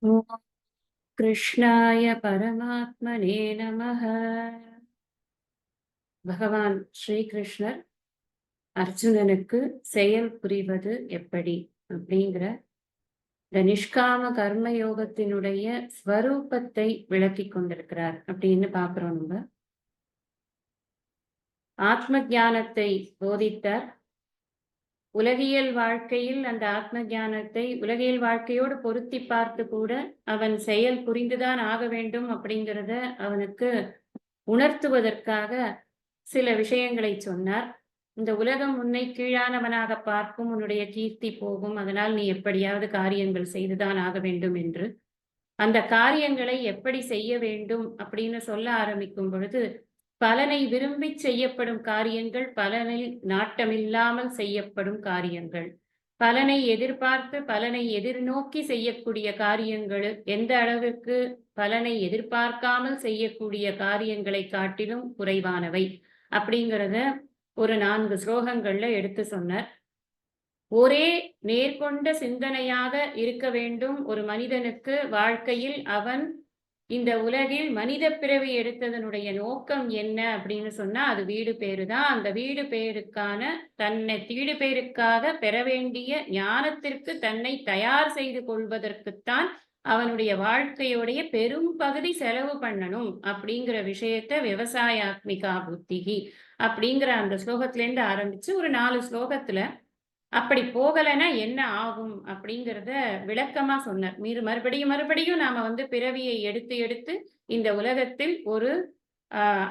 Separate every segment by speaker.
Speaker 1: ஓம் கிருஷ்ணாய பரமாத்மனே நமः. பகவான் ஸ்ரீகிருஷ்ணர் அர்ஜுனனுக்கு செயல் புரிவது எப்படி அப்படிங்கிற இந்த நிஷ்காம கர்ம யோகத்தினுடைய ஸ்வரூபத்தை விளக்கி கொண்டிருக்கிறார் அப்படின்னு பாக்குறோம். நம்ம ஆத்ம ஞானத்தை போதித்தார். உலகியல் வாழ்க்கையில் அந்த ஆத்ம ஞானத்தை உலகியல் வாழ்க்கையோடு பொருத்தி பார்த்து கூட அவன் செயல் புரிந்துதான் ஆக வேண்டும் அப்படிங்கிறத அவனுக்கு உணர்த்துவதற்காக சில விஷயங்களை சொன்னார். இந்த உலகம் உன்னை கீழானவனாக பார்க்கும், உன்னுடைய கீர்த்தி போகும், அதனால் நீ எப்படியாவது காரியங்கள் செய்துதான் ஆக வேண்டும் என்று. அந்த காரியங்களை எப்படி செய்ய வேண்டும் அப்படின்னு சொல்ல ஆரம்பிக்கும் பொழுது, பலனை விரும்பி செய்யப்படும் காரியங்கள், பலனில் நாட்டமில்லாமல் செய்யப்படும் காரியங்கள், பலனை எதிர்பார்த்து பலனை எதிர்நோக்கி செய்யக்கூடிய காரியங்கள் எந்த அளவிற்கு பலனை எதிர்பார்க்காமல் செய்யக்கூடிய காரியங்களை காட்டிலும் குறைவானவை அப்படிங்கிறத ஒரு 4 ஸ்லோகங்கள்ல எடுத்து சொன்னார். ஒரே நேர்கொண்ட சிந்தனையாக இருக்க வேண்டும் ஒரு மனிதனுக்கு வாழ்க்கையில். அவன் இந்த உலகில் மனித பிறவி எடுத்ததனுடைய நோக்கம் என்ன அப்படின்னு சொன்னா அது வீடு பேரு தான். அந்த வீடு பேருக்கான வீடு பேருக்காக பெற வேண்டிய ஞானத்திற்கு தன்னை தயார் செய்து கொள்வதற்குத்தான் அவனுடைய வாழ்க்கையுடைய பெரும் பகுதி செலவு பண்ணணும் அப்படிங்கிற விஷயத்த விவசாயாத்மிகா புத்திகி அப்படிங்கிற அந்த ஸ்லோகத்திலேருந்து ஆரம்பிச்சு ஒரு 4 ஸ்லோகத்துல அப்படி போகலைன்னா என்ன ஆகும் அப்படிங்கிறத விளக்கமா சொன்னார். மறுபடியும் நாம பிறவியை எடுத்து எடுத்து இந்த உலகத்தில் ஒரு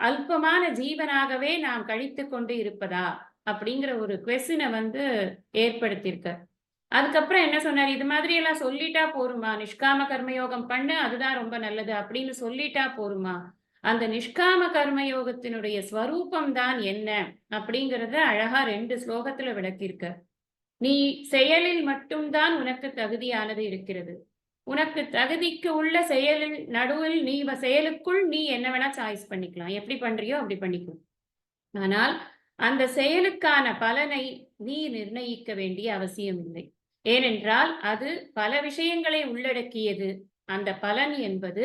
Speaker 1: அல்பமான ஜீவனாகவே நாம் கழித்து கொண்டு இருப்பதா அப்படிங்கிற ஒரு கொஸ்டினை ஏற்படுத்தியிருக்க. அதுக்கப்புறம் என்ன சொன்னார், இது மாதிரி எல்லாம் சொல்லிட்டா போருமா, நிஷ்காம கர்மயோகம் பண்ணு, அதுதான் ரொம்ப நல்லது அப்படின்னு சொல்லிட்டா போருமா, அந்த நிஷ்காம கர்மயோகத்தினுடைய ஸ்வரூபம் தான் என்ன அப்படிங்கிறத அழகா 2 ஸ்லோகத்துல விளக்கியிருக்க. நீ செயலில் மட்டும்தான் உனக்கு தகுதியானது இருக்கிறது. உனக்கு தகுதிக்கு உள்ள செயலில் நடுவில் நீ செயலுக்குள் நீ என்ன வேணா சாய்ஸ் பண்ணிக்கலாம். எப்படி பண்றியோ அப்படி பண்ணிக்கலாம். ஆனால் அந்த செயலுக்கான பலனை நீ நிர்ணயிக்க வேண்டிய அவசியம் இல்லை. ஏனென்றால் அது பல விஷயங்களை உள்ளடக்கியது. அந்த பலன் என்பது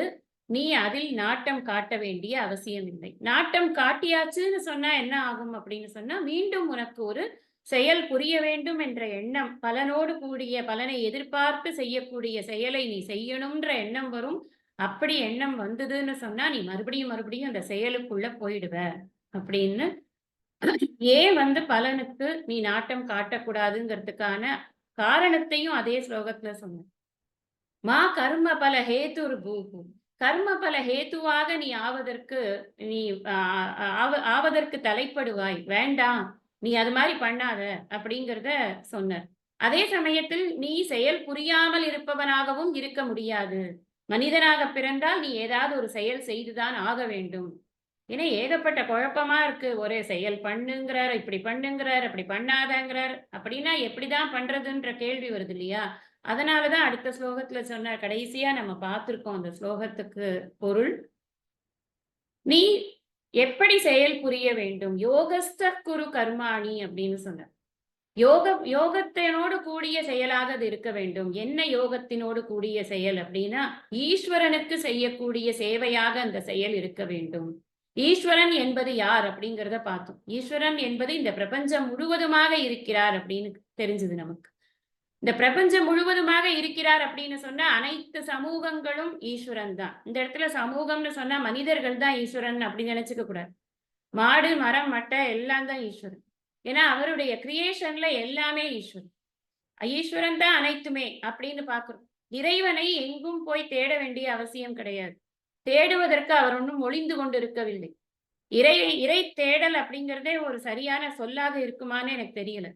Speaker 1: நீ அதில் நாட்டம் காட்ட வேண்டிய அவசியம் இல்லை. நாட்டம் காட்டியாச்சுன்னு சொன்னா என்ன ஆகும் அப்படின்னு சொன்னா, மீண்டும் உனக்கு ஒரு செயல் புரிய வேண்டும் என்ற எண்ணம், பலனோடு கூடிய பலனை எதிர்பார்த்து செய்யக்கூடிய செயலை நீ செய்யணும்ன்ற எண்ணம் வரும். அப்படி எண்ணம் வந்ததுன்னு சொன்னா நீ மறுபடியும் அந்த செயலுக்குள்ள போயிடுவ அப்படின்னு. ஏன் பலனுக்கு நீ நாட்டம் காட்டக்கூடாதுங்கிறதுக்கான காரணத்தையும் அதே ஸ்லோகத்துல சொன்ன. மா கர்ம பல ஹேதுர் பூஹு, கர்ம பல ஹேத்துவாக நீ ஆவதற்கு தலைப்படுவாய், வேண்டாம், நீ அது மாதிரி பண்ணாத அப்படிங்கிறத சொன்னார். அதே சமயத்தில் நீ செயல் புரியாமல் இருப்பவனாகவும் இருக்க முடியாது. மனிதனாக பிறந்தால் நீ ஏதாவது ஒரு செயல் செய்துதான் ஆக வேண்டும். ஏன்னா ஏகப்பட்ட குழப்பமா இருக்கு. ஒரே செயல் பண்ணுங்கிறார், இப்படி பண்ணுங்கிறார், அப்படி பண்ணாதங்கிறார். அப்படின்னா எப்படிதான் பண்றதுன்ற கேள்வி வருது இல்லையா? அதனாலதான் அடுத்த ஸ்லோகத்துல சொன்னார். கடைசியா நம்ம பார்த்திருக்கோம் அந்த ஸ்லோகத்துக்கு பொருள். நீ எப்படி செயல் புரிய வேண்டும், யோகஸ்த குரு கர்மாணி அப்படின்னு சொன்னார். யோகத்தினோடு கூடிய செயலாக அது இருக்க வேண்டும். என்ன யோகத்தினோடு கூடிய செயல் அப்படின்னா, ஈஸ்வரனுக்கு செய்யக்கூடிய சேவையாக அந்த செயல் இருக்க வேண்டும். ஈஸ்வரன் என்பது யார் அப்படிங்கிறத பார்த்தோம். ஈஸ்வரன் என்பது இந்த பிரபஞ்சம் முழுவதுமாக இருக்கிறார் அப்படின்னு தெரிஞ்சது நமக்கு. இந்த பிரபஞ்சம் முழுவதுமாக இருக்கிறார் அப்படின்னு சொன்னா அனைத்து சமூகங்களும் ஈஸ்வரன் தான். இந்த இடத்துல சமூகம்னு சொன்னா மனிதர்கள் தான் ஈஸ்வரன் அப்படின்னு நினைச்சுக்க கூடாது. மாடு, மரம், மட்டை எல்லாம் தான் ஈஸ்வரன். ஏன்னா அவருடைய கிரியேஷன்ல எல்லாமே ஈஸ்வரன். ஈஸ்வரன் தான் அனைத்துமே அப்படின்னு பாக்குறோம். இறைவனை எங்கும் போய் தேட வேண்டிய அவசியம் கிடையாது. தேடுவதற்கு அவர் ஒன்றும் ஒளிந்து கொண்டு இருக்கவில்லை. இறை தேடல் அப்படிங்கிறதே ஒரு சரியான சொல்லாக இருக்குமான்னு எனக்கு தெரியல.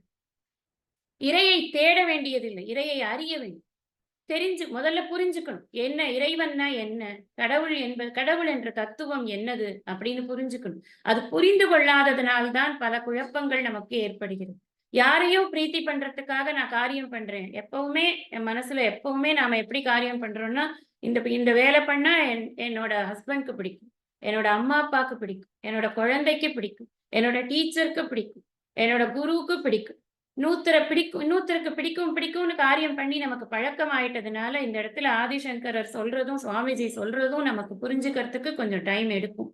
Speaker 1: இறையை தேட வேண்டியதில்லை, இறையை அறிய வேண்டும். முதல்ல புரிஞ்சுக்கணும். என்ன இறைவன்னா என்ன, கடவுள் என்ற தத்துவம் என்னது அப்படின்னு புரிஞ்சுக்கணும். அது புரிந்து கொள்ளாததனால்தான் பல குழப்பங்கள் நமக்கு ஏற்படுகிறது. யாரையோ பிரீத்தி பண்றதுக்காக நான் காரியம் பண்றேன். எப்பவுமே என் மனசுல எப்பவுமே நாம எப்படி காரியம் பண்றோம்னா, இந்த வேலை பண்ணா என்னோட ஹஸ்பண்ட்க்கு பிடிக்கும், என்னோட அம்மா அப்பாவுக்கு பிடிக்கும், என்னோட குழந்தைக்கு பிடிக்கும், என்னோட டீச்சருக்கு பிடிக்கும், என்னோட குருவுக்கு பிடிக்கும். இன்னொருத்தருக்கு பிடிக்கும்னு காரியம் பண்ணி நமக்கு பழக்கம் ஆயிட்டதுனால இந்த இடத்துல ஆதிசங்கரர் சொல்றதும் சுவாமிஜி சொல்றதும் நமக்கு புரிஞ்சுக்கிறதுக்கு கொஞ்சம் டைம் எடுக்கும்.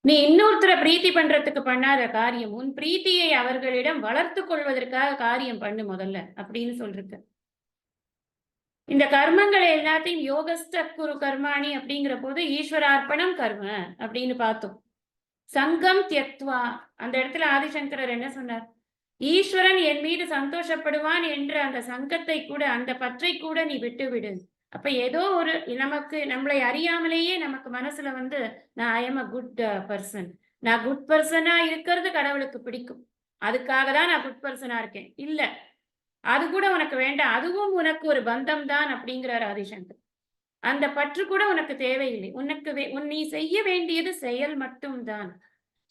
Speaker 1: நீ இன்னொருத்தரை பிரீத்தி பண்றதுக்கு பண்ணாத காரியம், உன் பிரீத்தியை அவர்களிடம் வளர்த்து கொள்வதற்காக காரியம் பண்ணு முதல்ல அப்படின்னு சொல்லிருக்கு. இந்த கர்மங்களை எல்லாத்தையும் யோகஸ்த குரு கர்மாணி அப்படிங்கிற போது ஈஸ்வரார்ப்பணம் கர்ம அப்படின்னு பார்த்தோம். சங்கம் தியக்த்வா, அந்த இடத்துல ஆதிசங்கரர் என்ன சொன்னார்? ஈஸ்வரன் என் மீது சந்தோஷப்படுவான் என்ற அந்த சங்கத்தை கூட, அந்த பற்றை கூட நீ விட்டு விடு. அப்ப ஏதோ ஒரு நம்மளை அறியாமலேயே நமக்கு மனசுல நான் I am a good person, நான் குட் பர்சனா இருக்கிறது கடவுளுக்கு பிடிக்கும், அதுக்காக தான் நான் குட் பர்சனா இருக்கேன். இல்ல, அது கூட உனக்கு வேண்டாம், அதுவும் உனக்கு ஒரு பந்தம் தான் அப்படிங்கிறார் ஆதிசங்கர். அந்த பற்று கூட உனக்கு தேவையில்லை. நீ செய்ய வேண்டியது செயல் மட்டும்தான்.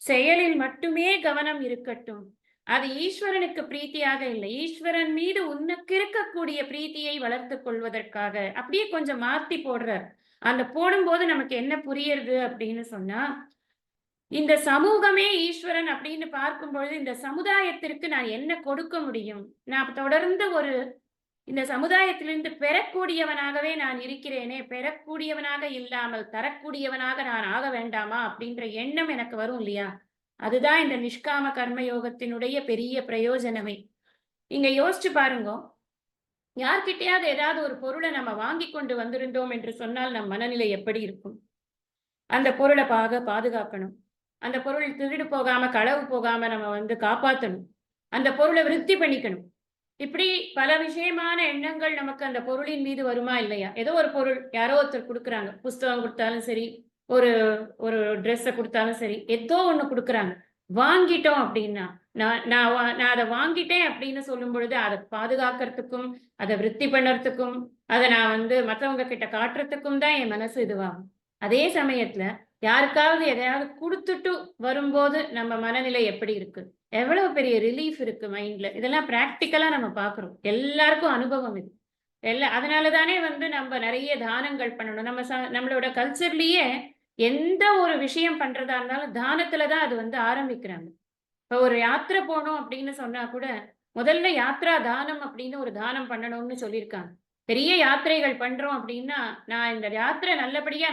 Speaker 1: செயலில் மட்டுமே கவனம் இருக்கட்டும். அது ஈஸ்வரனுக்கு பிரீத்தியாக இல்லை, ஈஸ்வரன் மீது உனக்கு இருக்கக்கூடிய பிரீத்தியை வளர்த்துக் கொள்வதற்காக. அப்படியே கொஞ்சம் மாத்தி போடுறார். அந்த போடும்போது நமக்கு என்ன புரியுது அப்படின்னு சொன்னா, இந்த சமூகமே ஈஸ்வரன் அப்படின்னு பார்க்கும் பொழுது இந்த சமுதாயத்திற்கு நான் என்ன கொடுக்க முடியும்? நான் தொடர்ந்து இந்த சமுதாயத்திலிருந்து பெறக்கூடியவனாகவே நான் இருக்கிறேனே, பெறக்கூடியவனாக இல்லாமல் தரக்கூடியவனாக நான் ஆக வேண்டாமா அப்படின்ற எண்ணம் எனக்கு வரும் இல்லையா? அதுதான் இந்த நிஷ்காம கர்ம யோகத்தினுடைய பெரிய பிரயோஜனமே. இங்க யோசிச்சு பாருங்க, யார்கிட்டயாவது ஏதாவது ஒரு பொருளை நம்ம வாங்கி கொண்டு வந்திருந்தோம் என்று சொன்னால் நம் மனநிலை எப்படி இருக்கும்? அந்த பொருளை பாதுகாக்கணும், அந்த பொருள் திருடு போகாம களவு போகாம நம்ம காப்பாற்றணும், அந்த பொருளை விருத்தி பண்ணிக்கணும். இப்படி பல விஷயமான எண்ணங்கள் நமக்கு அந்த பொருளின் மீது வருமா இல்லையா? ஏதோ ஒரு பொருள் யாரோ ஒருத்தர் கொடுக்குறாங்க, புஸ்தகம் கொடுத்தாலும் சரி, ஒரு ஒரு ட்ரெஸ்ஸை கொடுத்தாலும் சரி, ஏதோ ஒண்ணு கொடுக்குறாங்க. வாங்கிட்டோம் அப்படின்னா, நான் அதை வாங்கிட்டேன் அப்படின்னு சொல்லும் பொழுது அதை பாதுகாக்கிறதுக்கும், அதை விருத்தி பண்ணுறதுக்கும், அதை நான் மற்றவங்க கிட்ட காட்டுறதுக்கும் தான் என் மனசு இதுவாகும். அதே சமயத்துல யாருக்காவது எதையாவது கொடுத்துட்டு வரும்போது நம்ம மனநிலை எப்படி இருக்கு? எவ்வளவு பெரிய ரிலீஃப் இருக்கு மைண்ட்ல. இதெல்லாம் பிராக்டிக்கலா நம்ம பாக்குறோம். எல்லாருக்கும் அனுபவம் இது. அதனாலதானே நம்ம நிறைய தானங்கள் பண்ணணும். நம்மளோட கல்ச்சர்லயே எந்த ஒரு விஷயம் பண்றதா இருந்தாலும் தானத்துலதான் அது ஆரம்பிக்கிறாங்க. இப்ப ஒரு யாத்திரை போனோம் அப்படின்னு சொன்னா கூட முதல்ல யாத்ரா தானம் அப்படின்னு ஒரு தானம் பண்ணணும்னு சொல்லியிருக்காங்க. பெரிய யாத்திரைகள் பண்றோம் அப்படின்னா, நான் இந்த யாத்திரை நல்லபடியா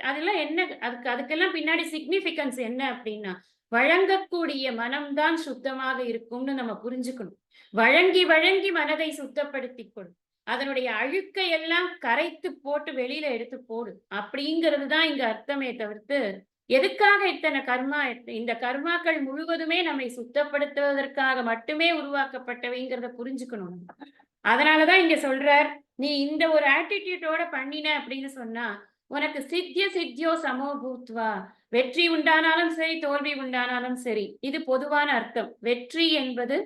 Speaker 1: அதெல்லாம் என்ன, அதுக்கெல்லாம் பின்னாடி சிக்னிபிகன்ஸ் என்ன அப்படின்னா, வழங்கக்கூடிய மனம்தான் சுத்தமாக இருக்கும்னு நம்ம புரிஞ்சுக்கணும். வழங்கி வழங்கி மனதை சுத்தப்படுத்தி கொடு, அதனுடைய அழுக்கை எல்லாம் கரைத்து போட்டு வெளியில எடுத்து போடு அப்படிங்கிறது தான் இங்க அர்த்தமே தவிர்த்து, எதுக்காக இத்தனை கர்மா? இந்த கர்மாக்கள் முழுவதுமே நம்மை சுத்தப்படுத்துவதற்காக மட்டுமே உருவாக்கப்பட்டவைங்கிறத புரிஞ்சுக்கணும். அதனாலதான் இங்க சொல்றார், நீ இந்த ஒரு ஆட்டிடியூடோட பண்ணின அப்படின்னு சொன்னா உனக்கு சித்தியோ சமோபூத்வா, வெற்றி உண்டானாலும் சரி, தோல்வி உண்டானாலும் சரி. இது பொதுவான அர்த்தம். வெற்றி என்பது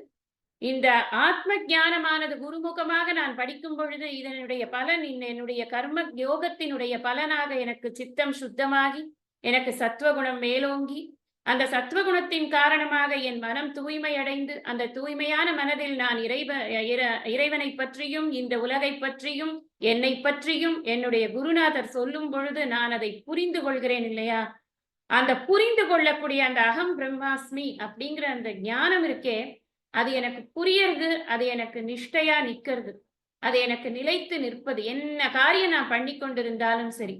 Speaker 1: இந்த ஆத்ம ஞானமானது குருமுகமாக நான் படிக்கும் பொழுது இதனுடைய பலன், என்னுடைய கர்ம யோகத்தினுடைய பலனாக எனக்கு சித்தம் சுத்தமாகி, எனக்கு சத்துவகுணம் மேலோங்கி, அந்த சத்துவகுணத்தின் காரணமாக என் மனம் தூய்மை அடைந்து, அந்த தூய்மையான மனதில் நான் இறைவனை பற்றியும், இந்த உலகை பற்றியும், என்னை பற்றியும் என்னுடைய குருநாதர் சொல்லும் பொழுது நான் அதை புரிந்து கொள்கிறேன் இல்லையா? அந்த புரிந்து கொள்ளக்கூடிய அந்த அகம் பிரம்மாஸ்மி அப்படிங்கிற அந்த ஞானம் இருக்கே, அது எனக்கு புரியறது, அது எனக்கு நிஷ்டையா நிக்கிறது, அது எனக்கு நிலைத்து நிற்பது. என்ன காரியம் நான் பண்ணி கொண்டிருந்தாலும் சரி,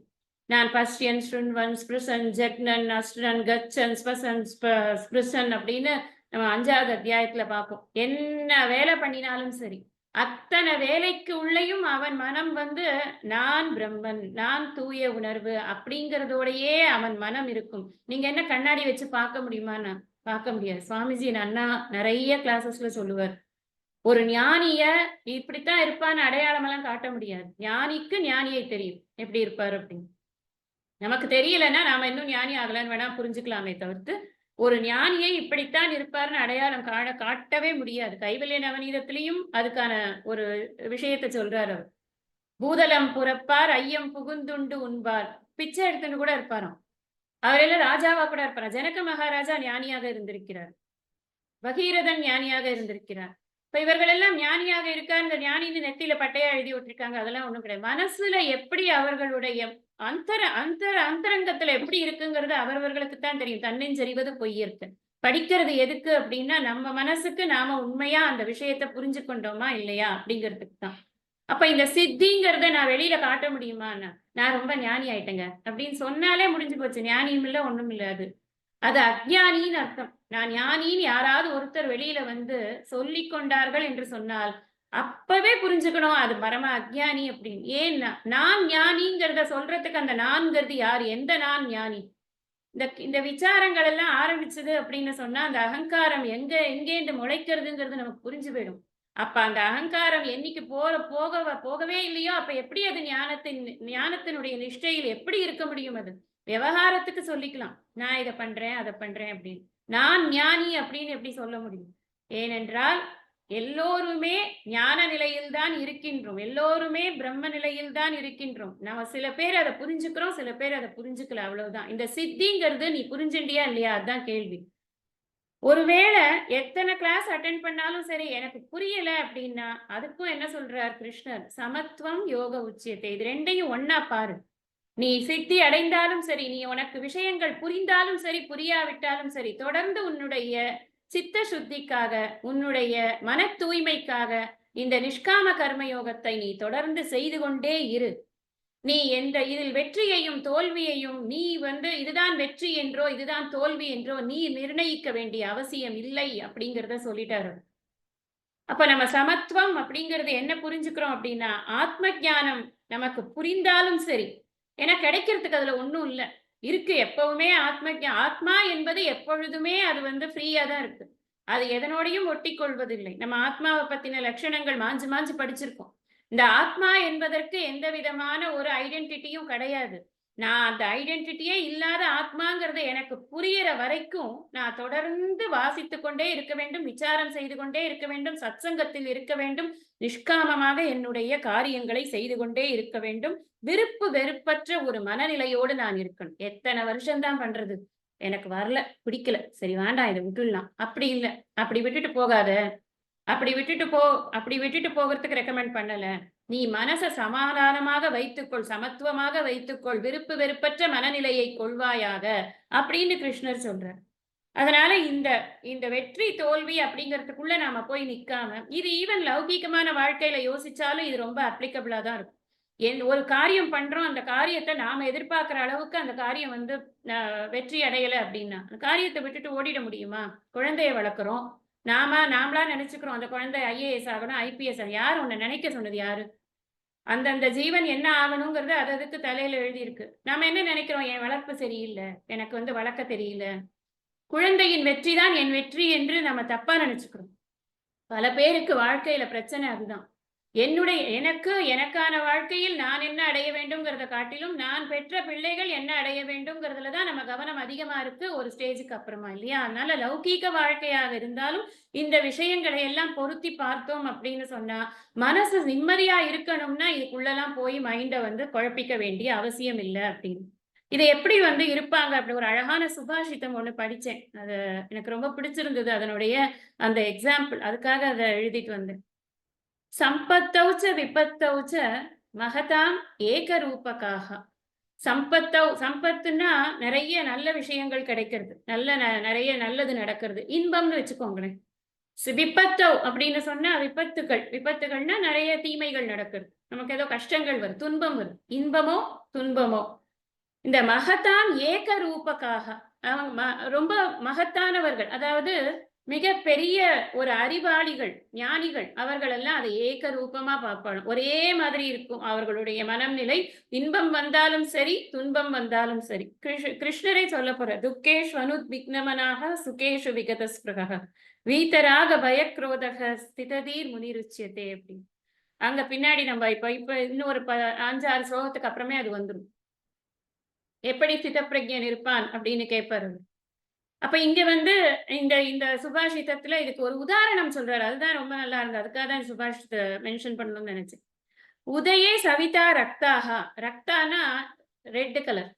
Speaker 1: நான் பஷ்யன், ஸ்ருண்வன், ஸ்பிருசன், ஜக்னன், அஸ்ரன், கச்சன், ஸ்வசன், ஸ்பிருசன் அப்படின்னு நம்ம 5வது அத்தியாயத்துல பார்ப்போம். என்ன வேலை பண்ணினாலும் சரி, அத்தனை வேலைக்கு உள்ளேயும் அவன் மனம் நான் பிரம்மன், நான் தூய உணர்வு அப்படிங்கிறதோடையே அவன் மனம் இருக்கும். நீங்க என்ன கண்ணாடி வச்சு பார்க்க முடியுமான்னு? பார்க்க முடியாது. சுவாமிஜி அண்ணா நிறைய கிளாஸஸ்ல சொல்லுவார், ஒரு ஞானிய இப்படித்தான் இருப்பான்னு அடையாளம் எல்லாம் காட்ட முடியாது. ஞானிக்கு ஞானியை தெரியும் எப்படி இருப்பாரு அப்படின்னு. நமக்கு தெரியலன்னா நாம இன்னும் ஞானி ஆகலன்னு வேணா புரிஞ்சுக்கலாமே தவிர்த்து, ஒரு ஞானியை இப்படித்தான் இருப்பார்னு அடையாளம் காட்டவே முடியாது. கைவல்ய நவநீதத்திலையும் அதுக்கான ஒரு விஷயத்தை சொல்றாரு அவர். பூதலம் புறப்பார், ஐயம் புகுந்துண்டு உண்பார், பிச்சை எடுத்துட்டு கூட இருப்பாராம். அவரெல்லாம் ராஜாவா கூட இருப்பாராம். ஜனக மகாராஜா ஞானியாக இருந்திருக்கிறார், பகீரதன் ஞானியாக இருந்திருக்கிறார். இப்ப இவர்கள் எல்லாம் ஞானியாக இருக்கா, இந்த ஞானின்னு நெத்தியில பட்டையா எழுதி விட்டுருக்காங்க, அதெல்லாம் ஒண்ணும் கிடையாது. மனசுல எப்படி அவர்களுடைய அந்தரங்கத்துல எப்படி இருக்குங்கிறது அவரவர்களுக்கு தான் தெரியும். தன்னெஞ்சறிவது பொய்யிருக்கு. படிக்கிறது எதுக்கு அப்படின்னா நம்ம மனசுக்கு நாம உண்மையா அந்த விஷயத்த புரிஞ்சு கொண்டோமா இல்லையா அப்படிங்கிறதுக்கு தான். அப்ப இந்த சித்திங்கிறத நான் வெளியில காட்ட முடியுமா? நான் ரொம்ப ஞானி ஆயிட்டேங்க அப்படின்னு சொன்னாலே முடிஞ்சு போச்சு. ஞானியும் இல்ல, ஒண்ணும் இல்ல அது. அது அஞ்ஞானின்னு அர்த்தம். நான் ஞானின்னு யாராவது ஒருத்தர் வெளியில வந்து சொல்லிக் கொண்டார்கள் என்று சொன்னால், அப்பவே புரிஞ்சுக்கணும் அது பரம அஞ்ஞானி அப்படின்னு. ஏன்னா, நான் ஞானிங்கிறத சொல்றதுக்கு அந்த நான்கிறது யாரு? எந்த நான் ஞானி? இந்த இந்த விசாரங்கள் எல்லாம் ஆரம்பிச்சது அப்படின்னு சொன்னா, அந்த அகங்காரம் எங்கேருந்து முளைக்கிறதுங்கிறது நமக்கு புரிஞ்சு போயிடும். அப்ப அந்த அகங்காரம் என்னைக்கு போகவே இல்லையோ, அப்ப எப்படி அது ஞானத்தினுடைய நிஷ்டையில் எப்படி இருக்க முடியும் அது? விவகாரத்துக்கு சொல்லிக்கலாம். நான் இத பண்றேன், அத பண்றேன் அப்படின்னு. நான் ஞானி அப்படின்னு எப்படி சொல்ல முடியும்? ஏனென்றால், எல்லோருமே ஞான நிலையில் தான் இருக்கின்றோம். எல்லோருமே பிரம்ம நிலையில் தான் இருக்கின்றோம். நம்ம சில பேர் அத புரிஞ்சுக்கிறோம், சில பேர் அத புரிஞ்சுக்கல அவ்வளவுதான். இந்த சித்திங்கிறது நீ புரிஞ்சுண்டியா இல்லையா? அதான் கேள்வி. ஒருவேள எத்தன கிளாஸ் அட்டெண்ட் பண்ணாலும் சரி, எனக்கு புரியல அப்படின்னா, அதுக்கும் என்ன சொல்றார் கிருஷ்ணர்? சமத்துவம் யோக உச்சியத்தை. இது 2யும் ஒண்ணா பாரு. நீ சித்தி அடைந்தாலும் சரி, நீ உனக்கு விஷயங்கள் புரிந்தாலும் சரி, புரியாவிட்டாலும் சரி, தொடர்ந்து உன்னுடைய சித்த சுத்திக்காக, உன்னுடைய மன தூய்மைக்காக, இந்த நிஷ்காம கர்ம யோகத்தை நீ தொடர்ந்து செய்து கொண்டே இரு. நீ இதில் வெற்றியையும் தோல்வியையும் நீ வந்து இதுதான் வெற்றி என்றோ இதுதான் தோல்வி என்றோ நீ நிர்ணயிக்க வேண்டிய அவசியம் இல்லை அப்படிங்கிறத சொல்லிட்டாரு. அப்ப நம்ம சமத்துவம் அப்படிங்கிறது என்ன புரிஞ்சுக்கிறோம் அப்படின்னா, ஆத்ம ஞானம் நமக்கு புரிந்தாலும் சரி, ஏன்னா கிடைக்கிறதுக்கு அதுல ஒண்ணும் இல்ல. இருக்கு எப்பவுமே ஆத்மா என்பது எப்பொழுதுமே அது வந்து ஃப்ரீயா தான் இருக்கு. அது எதனோடையும் ஒட்டிக் கொள்வதில்லை. நம்ம ஆத்மாவை பத்தின லட்சணங்கள் மாஞ்சு மாஞ்சு படிச்சிருக்கோம். இந்த ஆத்மா என்பதற்கு எந்த விதமான ஒரு ஐடென்டிட்டியும் கிடையாது. நான் அந்த ஐடென்டிட்டியே இல்லாத ஆத்மாங்கிறது எனக்கு புரியிற வரைக்கும், நான் தொடர்ந்து வாசித்துக் கொண்டே இருக்க வேண்டும், விசாரம் செய்து கொண்டே இருக்க வேண்டும், சத்சங்கத்தில் இருக்க வேண்டும், நிஷ்காமமாக என்னுடைய காரியங்களை செய்து கொண்டே இருக்க வேண்டும். விருப்பு வெறுப்பற்ற ஒரு மனநிலையோடு நான் இருக்கணும். எத்தன வருஷம் தான் பண்றது? எனக்கு வரல, பிடிக்கல. சரி வேண்டாம் இத விட்டுடலாம். அப்படி இல்ல. அப்படி விட்டுட்டு போகாத. அப்படி விட்டுட்டு போ அப்படி விட்டுட்டு போகறதுக்கு ரெக்கமெண்ட் பண்ணல. நீ மனச சமாதானமாக வைத்துக்கொள், சமத்துவமாக வைத்துக்கொள், விருப்பு வெறுப்பற்ற மனநிலையை கொள்வாயாக அப்படின்னு கிருஷ்ணர் சொல்றார். அதனால இந்த இந்த வெற்றி தோல்வி அப்படிங்கிறதுக்குள்ள நாம போய் நிக்காம, இது ஈவன் லௌகீகமான வாழ்க்கையில யோசிச்சாலும் இது ரொம்ப அப்ளிகபிளா தான் இருக்கும். ஒரு காரியம் பண்றோம், அந்த காரியத்த நாம எதிர்பார்க்கிற அளவுக்கு அந்த காரியம் வந்து வெற்றி அடையல அப்படின்னா, அந்த காரியத்த விட்டுட்டு ஓடிட முடியுமா? குழந்தைய வளர்க்குறோம். நாமளா நினைச்சுக்கிறோம், அந்த குழந்தை ஐஏஎஸ் ஆகணும், ஐபிஎஸ் ஆகணும். யார் உன்ன நினைக்க சொன்னது யாரு? அந்தந்த ஜீவன் என்ன ஆகணுங்கிறது அது அதுக்கு தலையில எழுதியிருக்கு. நாம என்ன நினைக்கிறோம்? என் வளர்ப்பு சரியில்ல. எனக்கு வந்து வளர்க்க தெரியல. குழந்தையின் வெற்றி தான் என் வெற்றி என்று நம்ம தப்பா நினைச்சுக்கிறோம். பல பேருக்கு வாழ்க்கையில பிரச்சனை அதுதான். எனக்கான வாழ்க்கையில் நான் என்ன அடைய வேண்டும்ங்கிறத காட்டிலும், நான் பெற்ற பிள்ளைகள் என்ன அடைய வேண்டும்ங்கிறதுல தான் நம்ம கவனம் அதிகமா இருக்கு ஒரு ஸ்டேஜுக்கு அப்புறமா இல்லையா? அதனால லௌகீக வாழ்க்கையாக இருந்தாலும், இந்த விஷயங்களை எல்லாம் பொருத்தி பார்த்தோம் அப்படின்னு சொன்னா, மனசு நிம்மதியா இருக்கணும்னா, இதுக்குள்ளலாம் போய் மைண்ட வந்து குழப்பிக்க வேண்டிய அவசியம் இல்ல அப்படின்னு. இத எப்படி வந்து இருப்பாங்க அப்படி ஒரு அழகான சுபாஷிதம் ஒண்ணு படிச்சேன். அது எனக்கு ரொம்ப பிடிச்சிருந்தது. அதனுடைய அந்த எக்ஸாம்பிள். அதுக்காக அத எழுதிட்டு வந்தேன். "சம்பத்தௌ ச விபத்தௌ ச மகதாம் ஏகரூபகாः." சம்பத்துன்னா நெறைய நல்ல விஷயங்கள் கிடைக்கிறது. நெறைய நல்லது நடக்கிறது. இன்பம்னு வச்சுக்கோங்களேன். விபத்தௌ அப்படின்னு சொன்னா விபத்துகள். விபத்துகள்னா நெறைய தீமைகள் நடக்குது. நமக்கு ஏதோ கஷ்டங்கள் வருது, துன்பம் வருது. இன்பமோ, துன்பமோ இந்த மகத்தான் ஏக ரூபக்காக அவங்க ரொம்ப மகத்தானவர்கள். அதாவது மிக பெரிய ஒரு அறிவாளிகள், ஞானிகள். அவர்கள் எல்லாம் அதை ஏக ரூபமா பார்ப்பாங்க. ஒரே மாதிரி இருக்கும் அவர்களுடைய மனநிலை. இன்பம் வந்தாலும் சரி, துன்பம் வந்தாலும் சரி. கிருஷ்ணரே சொல்லப் போறார். துக்கேஷு அனுத்விக்னமனாக சுகேஷு விகத ஸ்பிருகः வீதராக பயக்ரோதக ஸ்திததீர் முனிருச்சியதே அப்படின்னு. அங்க பின்னாடி நம்ம இப்ப இப்ப இன்னும் ஒரு 5, 6 ஸ்லோகத்துக்கு அப்புறமே அது வந்துரும். எப்படி சிதப்பிரஜன் இருப்பான் அப்படின்னு கேட்பாரு. அப்ப இங்க வந்து இந்த இந்த சுபாஷிதத்துல இதுக்கு ஒரு உதாரணம் சொல்றாரு. அதுதான் ரொம்ப நல்லா இருந்தது. அதுக்காக தான் சுபாஷித மென்ஷன் பண்ணணும்னு நினைச்சேன். உதயே சவிதா ரக்தாஹா. ரக்தானா ரெட் கலர்.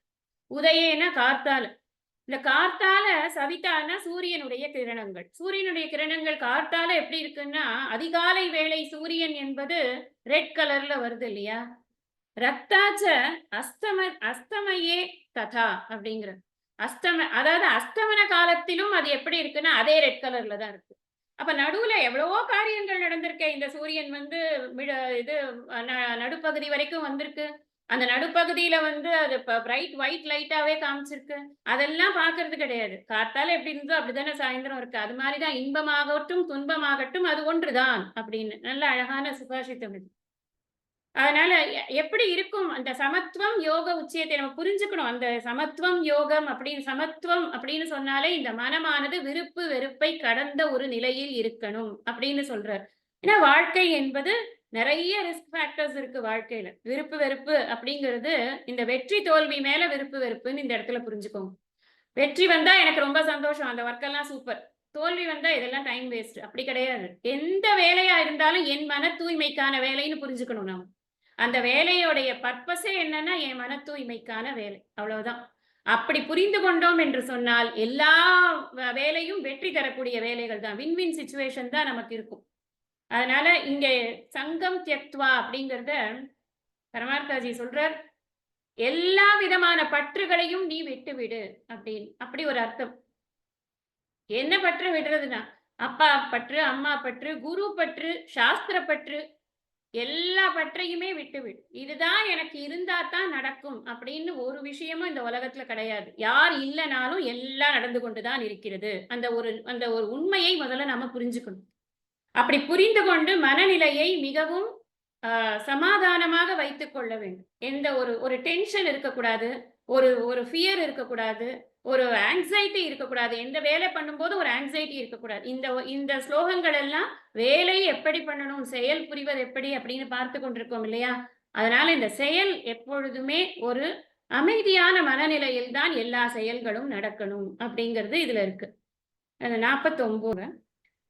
Speaker 1: உதயேனா கார்த்தால. இந்த கார்த்தால சவிதான்னா சூரியனுடைய கிரணங்கள். சூரியனுடைய கிரணங்கள் கார்த்தால எப்படி இருக்குன்னா, அதிகாலை வேளை சூரியன் என்பது ரெட் கலர்ல வருது இல்லையா? ரக்தாச்ச அஸ்தமயே ததா அப்படிங்கிற அதாவது அஸ்தமன காலத்திலும் அது எப்படி இருக்குன்னா அதே ரெட் கலர்ல தான் இருக்கு. அப்ப நடுவுல எவ்வளவோ காரியங்கள் நடந்திருக்கே. இந்த சூரியன் வந்து இது நடுப்பகுதி வரைக்கும் வந்திருக்கு. அந்த நடுப்பகுதியில வந்து அது பிரைட் ஒயிட் லைட்டாவே காமிச்சிருக்கு. அதெல்லாம் பார்க்கறது கிடையாது. காத்தால எப்படி இருந்ததோ அப்படித்தானே சாயந்தரம் இருக்கு. அது மாதிரி தான் இன்பமாகட்டும், துன்பமாகட்டும் அது ஒன்றுதான் அப்படின்னு. நல்ல அழகான சுபாஷிதம் இது. அதனால எப்படி இருக்கும் அந்த சமத்துவம், யோக உச்சியத்தை நம்ம புரிஞ்சுக்கணும். அந்த சமத்துவம், யோகம் அப்படின்னு சமத்துவம் அப்படின்னு சொன்னாலே இந்த மனமானது விருப்பு, வெறுப்பை கடந்த ஒரு நிலையில் இருக்கணும் அப்படின்னு சொல்றார். ஏன்னா வாழ்க்கை என்பது நிறைய ரிஸ்க் ஃபேக்டர்ஸ் இருக்கு வாழ்க்கையில. விருப்பு, வெறுப்பு அப்படிங்கிறது இந்த வெற்றி, தோல்வி மேல விருப்பு, வெறுப்புன்னு இந்த இடத்துல புரிஞ்சுக்கோங்க. வெற்றி வந்தா எனக்கு ரொம்ப சந்தோஷம். அந்த ஒர்க் எல்லாம் சூப்பர். தோல்வி வந்தா இதெல்லாம் டைம் வேஸ்ட். அப்படி கிடையாது. எந்த வேலையா இருந்தாலும் என் மன தூய்மைக்கான வேலைன்னு புரிஞ்சுக்கணும் நாம. அந்த வேலையோடைய பர்ப்பஸே என்னன்னா, என் மன தூய்மைக்கான வேலை. அவ்வளவுதான். அப்படி புரிந்து கொண்டோம் என்று சொன்னால், எல்லா வேலையும் வெற்றி தரக்கூடிய வேலைகள் தான். வின் வின் சிச்சுவேஷன் தான் நமக்கு இருக்கும். அதனால இங்கே சங்கம் தியக்த்வா அப்படிங்கிறத பரமார்த்தாஜி சொல்றார். எல்லா விதமான பற்றுகளையும் நீ விட்டுவிடு அப்படின்னு. அப்படி ஒரு அர்த்தம். என்ன பற்று விடுறதுன்னா, அப்பா பற்று, அம்மா பற்று, குரு பற்று, சாஸ்திர பற்று, எல்லா பற்றையுமே விட்டுவிடு. இதுதான் எனக்கு இருந்தா தான் நடக்கும் அப்படின்னு ஒரு விஷயமும் இந்த உலகத்துல கிடையாது. யார் இல்லனாலும் எல்லாம் நடந்து கொண்டுதான் இருக்கிறது. அந்த ஒரு உண்மையை முதல்ல நாம புரிஞ்சுக்கணும். அப்படி புரிந்து கொண்டு மனநிலையை மிகவும் சமாதானமாக வைத்துக் கொள்ள வேண்டும். எந்த ஒரு டென்ஷன் இருக்கக்கூடாது. ஒரு ஃபியர் இருக்கக்கூடாது. ஒரு ஆங்ஸைட்டி இருக்கக்கூடாது. எந்த வேலை பண்ணும்போது ஒரு ஆங்ஸைட்டி இருக்கக்கூடாது. இந்த ஸ்லோகங்கள் எல்லாம் வேலை எப்படி பண்ணணும், செயல் புரிவது எப்படி அப்படின்னு பார்த்து கொண்டிருக்கோம் இல்லையா? அதனால இந்த செயல் எப்பொழுதுமே ஒரு அமைதியான மனநிலையில் தான் எல்லா செயல்களும் நடக்கணும் அப்படிங்கிறது இதுல இருக்கு. 49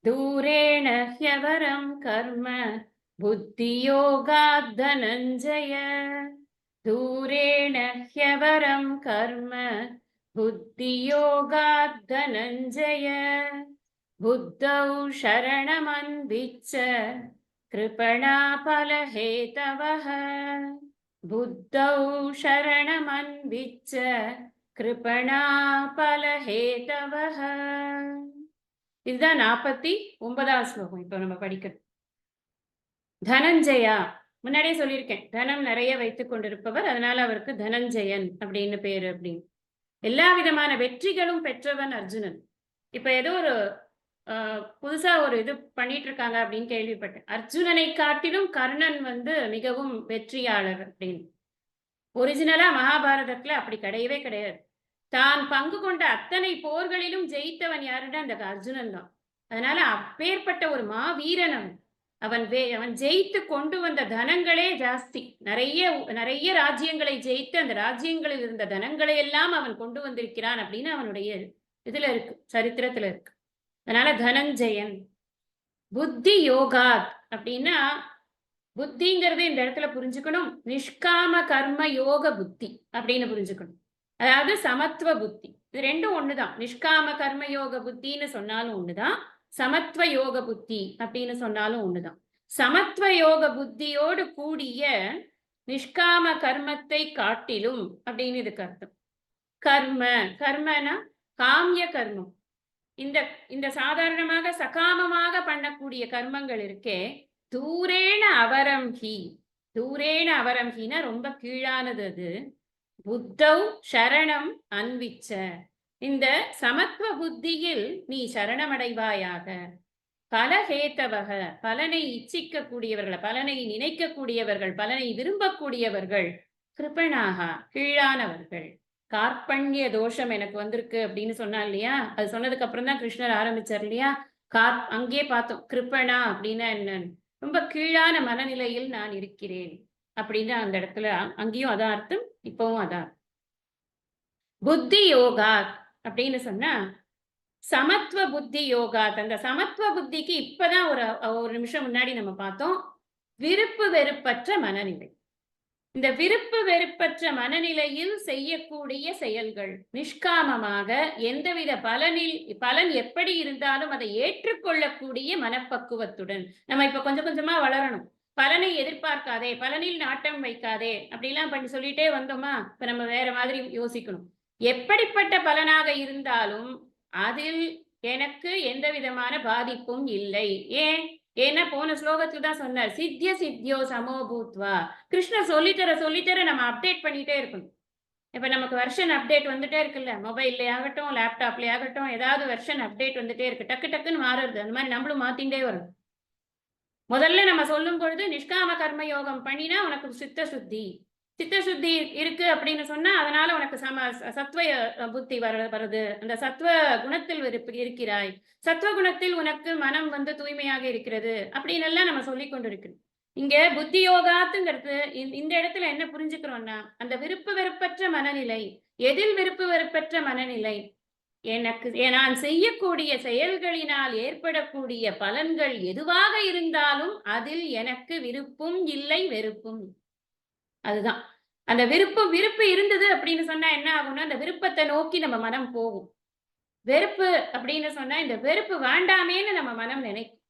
Speaker 1: தூரேண ஹ்யவரம் கர்ம புத்தியோகாத் தனஞ்சய दूरेण ह्यवरं कर्म बुद्धियोगात् धनञ्जय बुद्धौ शरणमन्विच्छ कृपणाफलहेतवः बुद्धौ शरणमन्विच्छ कृपणाफलहेतवः. இதுதான் 49வது ஸ்லோகம். இப்போ நம்ம படிக்கணும். தனஞ்சயா, முன்னாடியே சொல்லியிருக்கேன். தனம் நிறைய வைத்துக் கொண்டிருப்பவர். அதனால அவருக்கு தனஞ்சயன் அப்படின்னு பேரு அப்படின்னு. எல்லா விதமான வெற்றிகளும் பெற்றவன் அர்ஜுனன். இப்ப ஏதோ ஒரு புதுசா ஒரு இது பண்ணிட்டு இருக்காங்க அப்படின்னு கேள்விப்பட்டேன். அர்ஜுனனை காட்டிலும் கர்ணன் வந்து மிகவும் வெற்றியாளர் அப்படின்னு. ஒரிஜினலா மகாபாரதத்துல அப்படி கிடையவே கிடையாது. தான் பங்கு கொண்ட அத்தனை போர்களிலும் ஜெயித்தவன் யாருன்னா அந்த அர்ஜுனன் தான். அதனால அப்பேற்பட்ட ஒரு மாவீரன் அவன். அவன் ஜெயித்து கொண்டு வந்த தனங்களே ஜாஸ்தி. நிறைய நிறைய ராஜ்யங்களை ஜெயித்து அந்த ராஜ்யங்களில் இருந்த தனங்களை எல்லாம் அவன் கொண்டு வந்திருக்கிறான் அப்படின்னு அவனுடைய இதுல இருக்கு, சரித்திரத்துல இருக்கு. அதனால தனஞ்சயன். புத்தி யோகாத் அப்படின்னா புத்திங்கிறது இந்த இடத்துல புரிஞ்சுக்கணும். நிஷ்காம கர்ம யோக புத்தி அப்படின்னு புரிஞ்சுக்கணும். அதாவது சமத்துவ புத்தி. இது ரெண்டும் ஒண்ணுதான். நிஷ்காம கர்ம யோக புத்தின்னு சொன்னாலும் ஒண்ணுதான். சமத்துவ யோக புத்தி அப்படின்னு சொன்னாலும் ஒண்ணுதான். சமத்துவ யோக புத்தியோடு கூடிய நிஷ்காம கர்மத்தை காட்டிலும் அப்படின்னு இதுக்கு அர்த்தம். கர்ம, கர்மனா காமிய கர்மம். இந்த சாதாரணமாக சகாமமாக பண்ணக்கூடிய கர்மங்கள் இருக்கே, தூரேன அவரம் ஹி. தூரேன அவரம் ஹினா ரொம்ப கீழானது அது. புத்தௌ சரணம் அன்விச்ச. இந்த சமத்துவ புத்தியில் நீ சரணமடைவாயாக. பலஹேத்தவக, பலனை இச்சிக்க கூடியவர்கள், பலனை நினைக்கக்கூடியவர்கள், பலனை விரும்பக்கூடியவர்கள், கிருபணாக கீழானவர்கள். கார்பண்ய தோஷம் எனக்கு வந்திருக்கு அப்படின்னு சொன்னா இல்லையா? அது சொன்னதுக்கு அப்புறம் தான் கிருஷ்ணர் ஆரம்பிச்சார் இல்லையா? அங்கே பார்த்தோம் கிருபணா அப்படின்னா என்னன்னு. ரொம்ப கீழான மனநிலையில் நான் இருக்கிறேன் அப்படின்னு அந்த இடத்துல அங்கேயும் அதான் அர்த்தம், இப்பவும் அதான். புத்தி யோகா அப்படின்னு சொன்னா சமத்துவ புத்தி யோகா. அந்த சமத்துவ புத்திக்கு இப்பதான் ஒரு நிமிஷம் முன்னாடி நம்ம பார்த்தோம் விருப்பு வெறுப்பற்ற மனநிலை. இந்த விருப்பு வெறுப்பற்ற மனநிலையில் செய்யக்கூடிய செயல்கள் நிஷ்காமமாக எந்தவித பலன் எப்படி இருந்தாலும் அதை ஏற்றுக்கொள்ளக்கூடிய மனப்பக்குவத்துடன் நம்ம இப்ப கொஞ்சம் கொஞ்சமா வளரணும். பலனை எதிர்பார்க்காதே, பலனில் நாட்டம் வைக்காதே அப்படிலாம் பண்ணி சொல்லிட்டே வந்தோமா, இப்ப நம்ம வேற மாதிரி யோசிக்கணும். எப்படிப்பட்ட பலனாக இருந்தாலும் அதில் எனக்கு எந்த விதமான பாதிப்பும் இல்லை. ஏன்? ஏன்னா போன ஸ்லோகத்துல தான் சொன்னார், சித்திய சித்தியோ சமோ பூத்வா. கிருஷ்ணர் சொல்லித்தர நம்ம அப்டேட் பண்ணிட்டே இருக்கணும். இப்ப நமக்கு வெர்ஷன் அப்டேட் வந்துட்டே இருக்குல்ல, மொபைல்லே ஆகட்டும், லேப்டாப்லயே ஆகட்டும், ஏதாவது வெர்ஷன் அப்டேட் வந்துட்டே இருக்கு. டக்கு டக்குன்னு மாறுறது. அந்த மாதிரி நம்மளும் மாத்திண்டே வரும். முதல்ல நம்ம சொல்லும் பொழுது நிஷ்காம கர்ம யோகம் பண்ணினா உனக்கு சித்த சுத்தி இருக்கு அப்படின்னு சொன்னா அதனால உனக்கு சத்வ புத்தி வருது. அந்த சத்வ குணத்தில் இருக்கிறாய். சத்வ குணத்தில் உனக்கு மனம் வந்து தூய்மையாக இருக்கிறது அப்படின்னு எல்லாம் நம்ம சொல்லி கொண்டிருக்கிறோம். இங்க புத்தி யோகாத்துங்கிறது இந்த இடத்துல என்ன புரிஞ்சுக்கிறோம்னா, அந்த விருப்பு வெறுப்பற்ற மனநிலை. எதில் விருப்பு வெறுப்பற்ற மனநிலை? எனக்கு நான் செய்யக்கூடிய செயல்களினால் ஏற்படக்கூடிய பலன்கள் எதுவாக இருந்தாலும் அதில் எனக்கு விருப்பும் இல்லை, வெறுப்பும். அதுதான். அந்த விருப்பு இருந்தது அப்படின்னு சொன்னா என்ன ஆகும்னா, அந்த விருப்பத்தை நோக்கி நம்ம மனம் போகும். வெறுப்பு அப்படின்னு சொன்னா, இந்த வெறுப்பு வேண்டாமேன்னு நம்ம மனம் நினைக்கும்.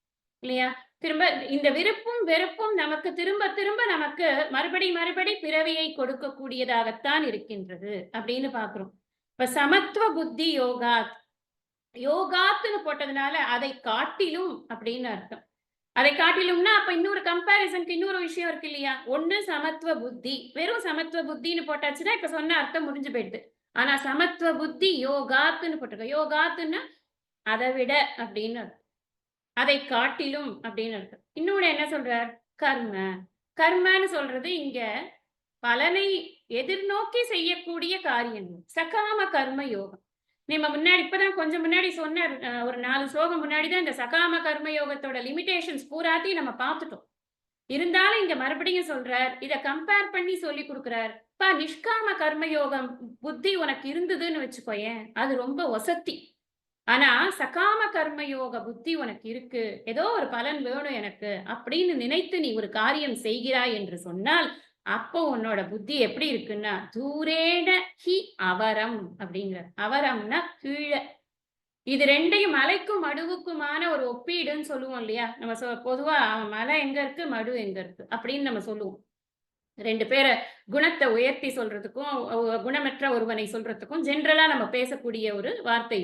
Speaker 1: இல்லையா? திரும்ப இந்த விருப்பும் வெறுப்பும் நமக்கு திரும்ப திரும்ப நமக்கு மறுபடி பிறவியை கொடுக்கக்கூடியதாகத்தான் இருக்கின்றது அப்படின்னு பார்க்கிறோம். இப்ப சமத்துவ புத்தி யோகாத்துன்னு போட்டதுனால அதை காட்டிலும் அப்படின்னு அர்த்தம். அதை காட்டிலும்னா அப்ப இன்னொரு கம்பேரிசனுக்கு இன்னொரு விஷயம் இருக்கு இல்லையா? ஒண்ணு சமத்துவ புத்தி. வெறும் சமத்துவ புத்தின்னு போட்டாச்சுன்னா இப்ப சொன்ன அர்த்தம் முடிஞ்சு போயிடுது. ஆனா சமத்துவ புத்தி யோகாத்துன்னு போட்டிருக்க. யோகாத்துன்னா அதை விட அப்படின்னு அர்த்தம். அதை காட்டிலும் அப்படின்னு அர்த்தம். இன்னொன்னு என்ன சொல்றார்? கர்ம. கர்மன்னு சொல்றது இங்க பலனை எதிர்நோக்கி செய்யக்கூடிய காரியங்கள். சகாம கர்ம யோகம். நம்ம முன்னாடி இப்பதான் கொஞ்சம் முன்னாடி சொன்ன ஒரு 4 ஸ்லோகம் முன்னாடிதான் இந்த சகாம கர்ம யோகத்தோட லிமிடேஷன்ஸ் பூராத்தையும் நம்ம பார்த்துட்டோம். இருந்தாலும் இங்க மறுபடியும் சொல்றார், இத கம்பேர் பண்ணி சொல்லி கொடுக்கிறார். நிஷ்காம கர்ம யோகம் புத்தி உனக்கு இருந்ததுன்னு வச்சுக்கோயேன், அது ரொம்ப வசத்தி. ஆனா சகாம கர்ம யோக புத்தி உனக்கு இருக்கு, ஏதோ ஒரு பலன் வேணும் எனக்கு அப்படின்னு நினைத்து நீ ஒரு காரியம் செய்கிறாய் என்று சொன்னால் அப்போ உன்னோட புத்தி எப்படி இருக்குன்னா தூரேன ஹி அவரம் அப்படிங்கிற. அவரம்னா கீழே. இது ரெண்டையும் மலைக்கும் மடுவுக்குமான ஒரு ஒப்பீடுன்னு சொல்லுவோம் இல்லையா? நம்ம பொதுவா மலை எங்க இருக்கு, மடு எங்க இருக்கு அப்படின்னு நம்ம சொல்லுவோம். 2 பேரை குணத்தை உயர்த்தி சொல்றதுக்கும் குணமற்ற ஒருவனை சொல்றதுக்கும் ஜென்ரலா நம்ம பேசக்கூடிய ஒரு வார்த்தை.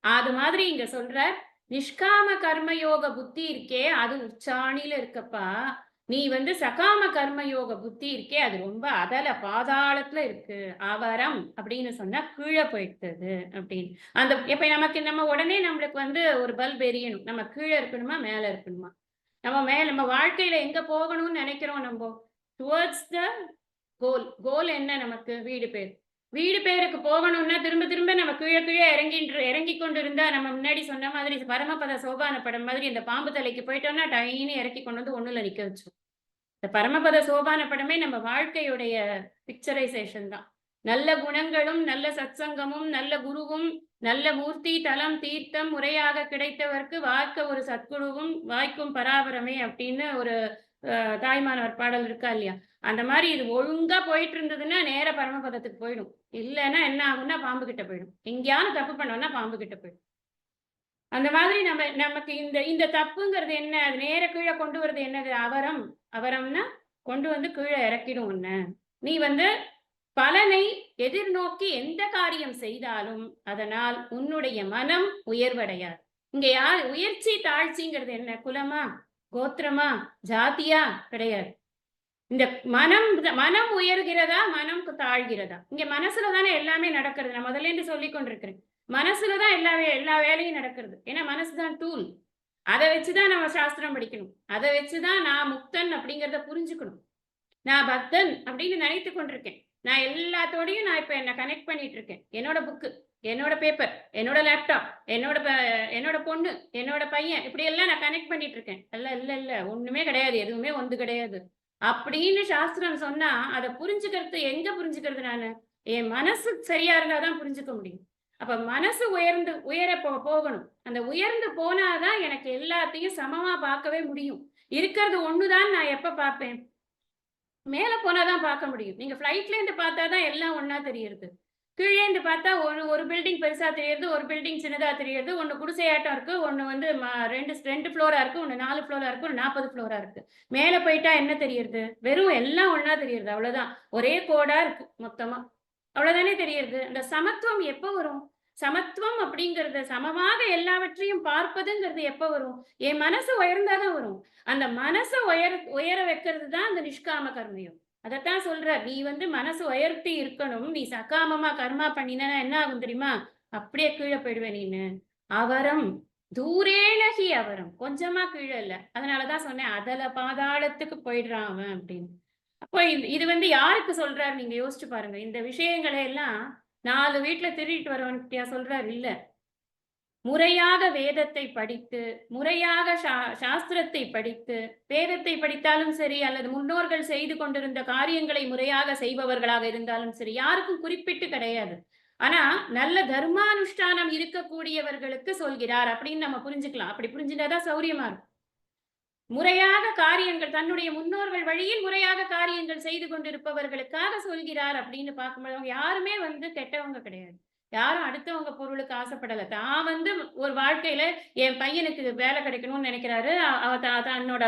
Speaker 1: அது மாதிரி இங்க சொல்ற நிஷ்காம கர்மயோக புத்தி இருக்கே அது உச்சாணியில இருக்கப்பா. நீ வந்து சகாம கர்மயோக புத்தி இருக்கே அது ரொம்ப அதல பாதாளத்துல இருக்கு. அவரம் அப்படின்னு சொன்னா கீழே போயிட்டது அப்படின்னு. அந்த இப்ப நம்ம உடனே நம்மளுக்கு வந்து ஒரு பல்ப் எரியணும். நம்ம கீழே இருக்கணுமா மேல இருக்கணுமா? நம்ம வாழ்க்கையில எங்க போகணும்னு நினைக்கிறோம் நம்ம டுவர்ட்ஸ் த கோல் என்ன நமக்கு? வீடு பேருக்கு போகணும்னா திரும்ப திரும்ப நம்ம கீழே இறங்கி கொண்டு இருந்தா நம்ம முன்னாடி சொன்ன மாதிரி பரமபத சோபான படம் மாதிரி இந்த பாம்பு தலைக்கு போயிட்டோம்னா டைன்னு இறக்கி கொண்டு வந்து ஒண்ணுல நிக்க வச்சோம். இந்த பரமபத சோபான படமே நம்ம வாழ்க்கையுடைய பிக்சரைசேஷன் தான். நல்ல குணங்களும் நல்ல சத்சங்கமும் நல்ல குருவும் நல்ல மூர்த்தி தலம் தீர்த்தம் முறையாக கிடைத்தவர்க்கு வாய்க்க ஒரு சத்குருவும் வாய்க்கும் பராபரமே அப்படின்னு ஒரு தாய்மானவர் பாடல் இருக்கா இல்லையா? அந்த மாதிரி இது ஒழுங்கா போயிட்டு இருந்ததுன்னா நேர பரமபதத்துக்கு போயிடும். இல்லைன்னா என்ன ஆகும்னா பாம்பு கிட்ட போயிடும். எங்கேயாவது தப்பு பண்ணோம்னா பாம்பு கிட்ட போயிடும். அந்த மாதிரி நமக்கு இந்த தப்புங்கிறது என்ன? அது நேர கீழே கொண்டு வருது என்னது? அவரம்னா கொண்டு வந்து கீழே இறக்கிடும் உன்ன. நீ வந்து பலனை எதிர்நோக்கி எந்த காரியம் செய்தாலும் அதனால் உன்னுடைய மனம் உயர்வடையாது. இங்க யார் உயர்ச்சி தாழ்ச்சிங்கிறது என்ன? குலமா, கோத்திரமா, ஜாதியா? கிடையாது. இந்த மனம் உயர்கிறதா, மனம் தாழ்கிறதா? இங்க மனசுலதானே எல்லாமே நடக்கிறது. நான் முதல்ல இருந்து சொல்லி கொண்டிருக்கிறேன். மனசுலதான் எல்லா வேலையும் நடக்கிறது. ஏன்னா மனசுதான் டூல். அதை வச்சுதான் நம்ம சாஸ்திரம் படிக்கணும். அதை வச்சுதான் நான் முக்தன் அப்படிங்கிறத புரிஞ்சுக்கணும். நான் பக்தன் அப்படின்னு நினைத்து கொண்டிருக்கேன். நான் எல்லாத்தோடையும் நான் இப்ப என்ன கனெக்ட் பண்ணிட்டு இருக்கேன். என்னோட புக்கு, என்னோட பேப்பர், என்னோட லேப்டாப், என்னோட பொண்ணு, என்னோட பையன், இப்படி எல்லாம் நான் கனெக்ட் பண்ணிட்டு இருக்கேன். இல்ல ஒண்ணுமே கிடையாது, எதுவுமே ஒன்று கிடையாது அப்படின்னு சாஸ்திரம் சொன்னா அதை எங்க புரிஞ்சுக்கிறது? நானு என் மனசு சரியா இருந்தாதான் புரிஞ்சுக்க முடியும். அப்ப மனசு உயர போகணும். அந்த உயர்ந்து போனாதான் எனக்கு எல்லாத்தையும் சமமா பார்க்கவே முடியும். இருக்கிறது ஒண்ணுதான் நான் எப்ப பார்ப்பேன்? மேல போனாதான் பார்க்க முடியும். நீங்க பிளைட்ல இருந்து பார்த்தாதான் எல்லாம் ஒன்னா தெரியுது. கீழே இருந்து பார்த்தா ஒரு பில்டிங் பெருசா தெரியுது, ஒரு பில்டிங் சின்னதா தெரியுது, ஒண்ணு குடிசையாட்டம் இருக்கு, ஒண்ணு வந்து ரெண்டு ஃப்ளோரா இருக்கு, ஒண்ணு 4 ஃப்ளோரா இருக்கு, ஒண்ணு 40 ஃப்ளோரா இருக்கு. மேல போயிட்டா என்ன தெரியுது? வெறும் எல்லாம் ஒன்னா தெரியுது, அவ்வளவுதான். ஒரே கோடா இருக்கு மொத்தமா. அவ்வளவுதானே தெரியுது. அந்த சமத்துவம் எப்ப வரும்? சமத்துவம் அப்படிங்கிறது சமமாக எல்லாவற்றையும் பார்ப்பதுங்கிறது எப்ப வரும்? என் மனசு உயர்ந்தாதான் வரும். அந்த மனச உயர வைக்கிறது தான் அந்த நிஷ்காம கர்மயோகம். அதத்தான் சொல்றார். நீ வந்து மனசு உயர்த்தி இருக்கணும். நீ சகாமமா கர்மா பண்ணினா என்ன ஆகும் தெரியுமா? அப்படியே கீழ போயிடுவ நீனு. அவரம் தூரேணகி அவரம். கொஞ்சமா கீழ இல்ல. அதனாலதான் சொன்னேன். அதல பாதாளத்துக்கு போயிடுறான் அவன் அப்படின்னு. அப்போ இது வந்து யாருக்கு சொல்றாரு நீங்க யோசிச்சு பாருங்க. இந்த விஷயங்களை எல்லாம் 4 வீட்ல திருடிட்டு வரவன்கிட்டயா சொல்றாரு? இல்ல. முறையாக வேதத்தை படித்து, முறையாக சாஸ்திரத்தை படித்து, வேதத்தை படித்தாலும் சரி, அல்லது முன்னோர்கள் செய்து கொண்டிருந்த காரியங்களை முறையாக செய்பவர்களாக இருந்தாலும் சரி, யாருக்கும் குறிப்பிட்டு கிடையாது. ஆனா, நல்ல தர்மானுஷ்டானம் இருக்கக்கூடியவர்களுக்கு சொல்கிறார் அப்படின்னு நம்ம புரிஞ்சுக்கலாம். அப்படி புரிஞ்சுட்டாதான் சௌரியமா இருக்கும். முறையாக காரியங்கள் தன்னுடைய முன்னோர்கள் வழியில் முறையாக காரியங்கள் செய்து கொண்டிருப்பவர்களுக்காக சொல்கிறார் அப்படின்னு பார்க்கும்போது அவங்க யாருமே வந்து கெட்டவங்க கிடையாது. யாரும் அடுத்தவங்க பொருளுக்கு ஆசைப்படல. தான் வந்து ஒரு வாழ்க்கையில என் பையனுக்கு வேலை கிடைக்கணும்னு நினைக்கிறாரு. தன்னோட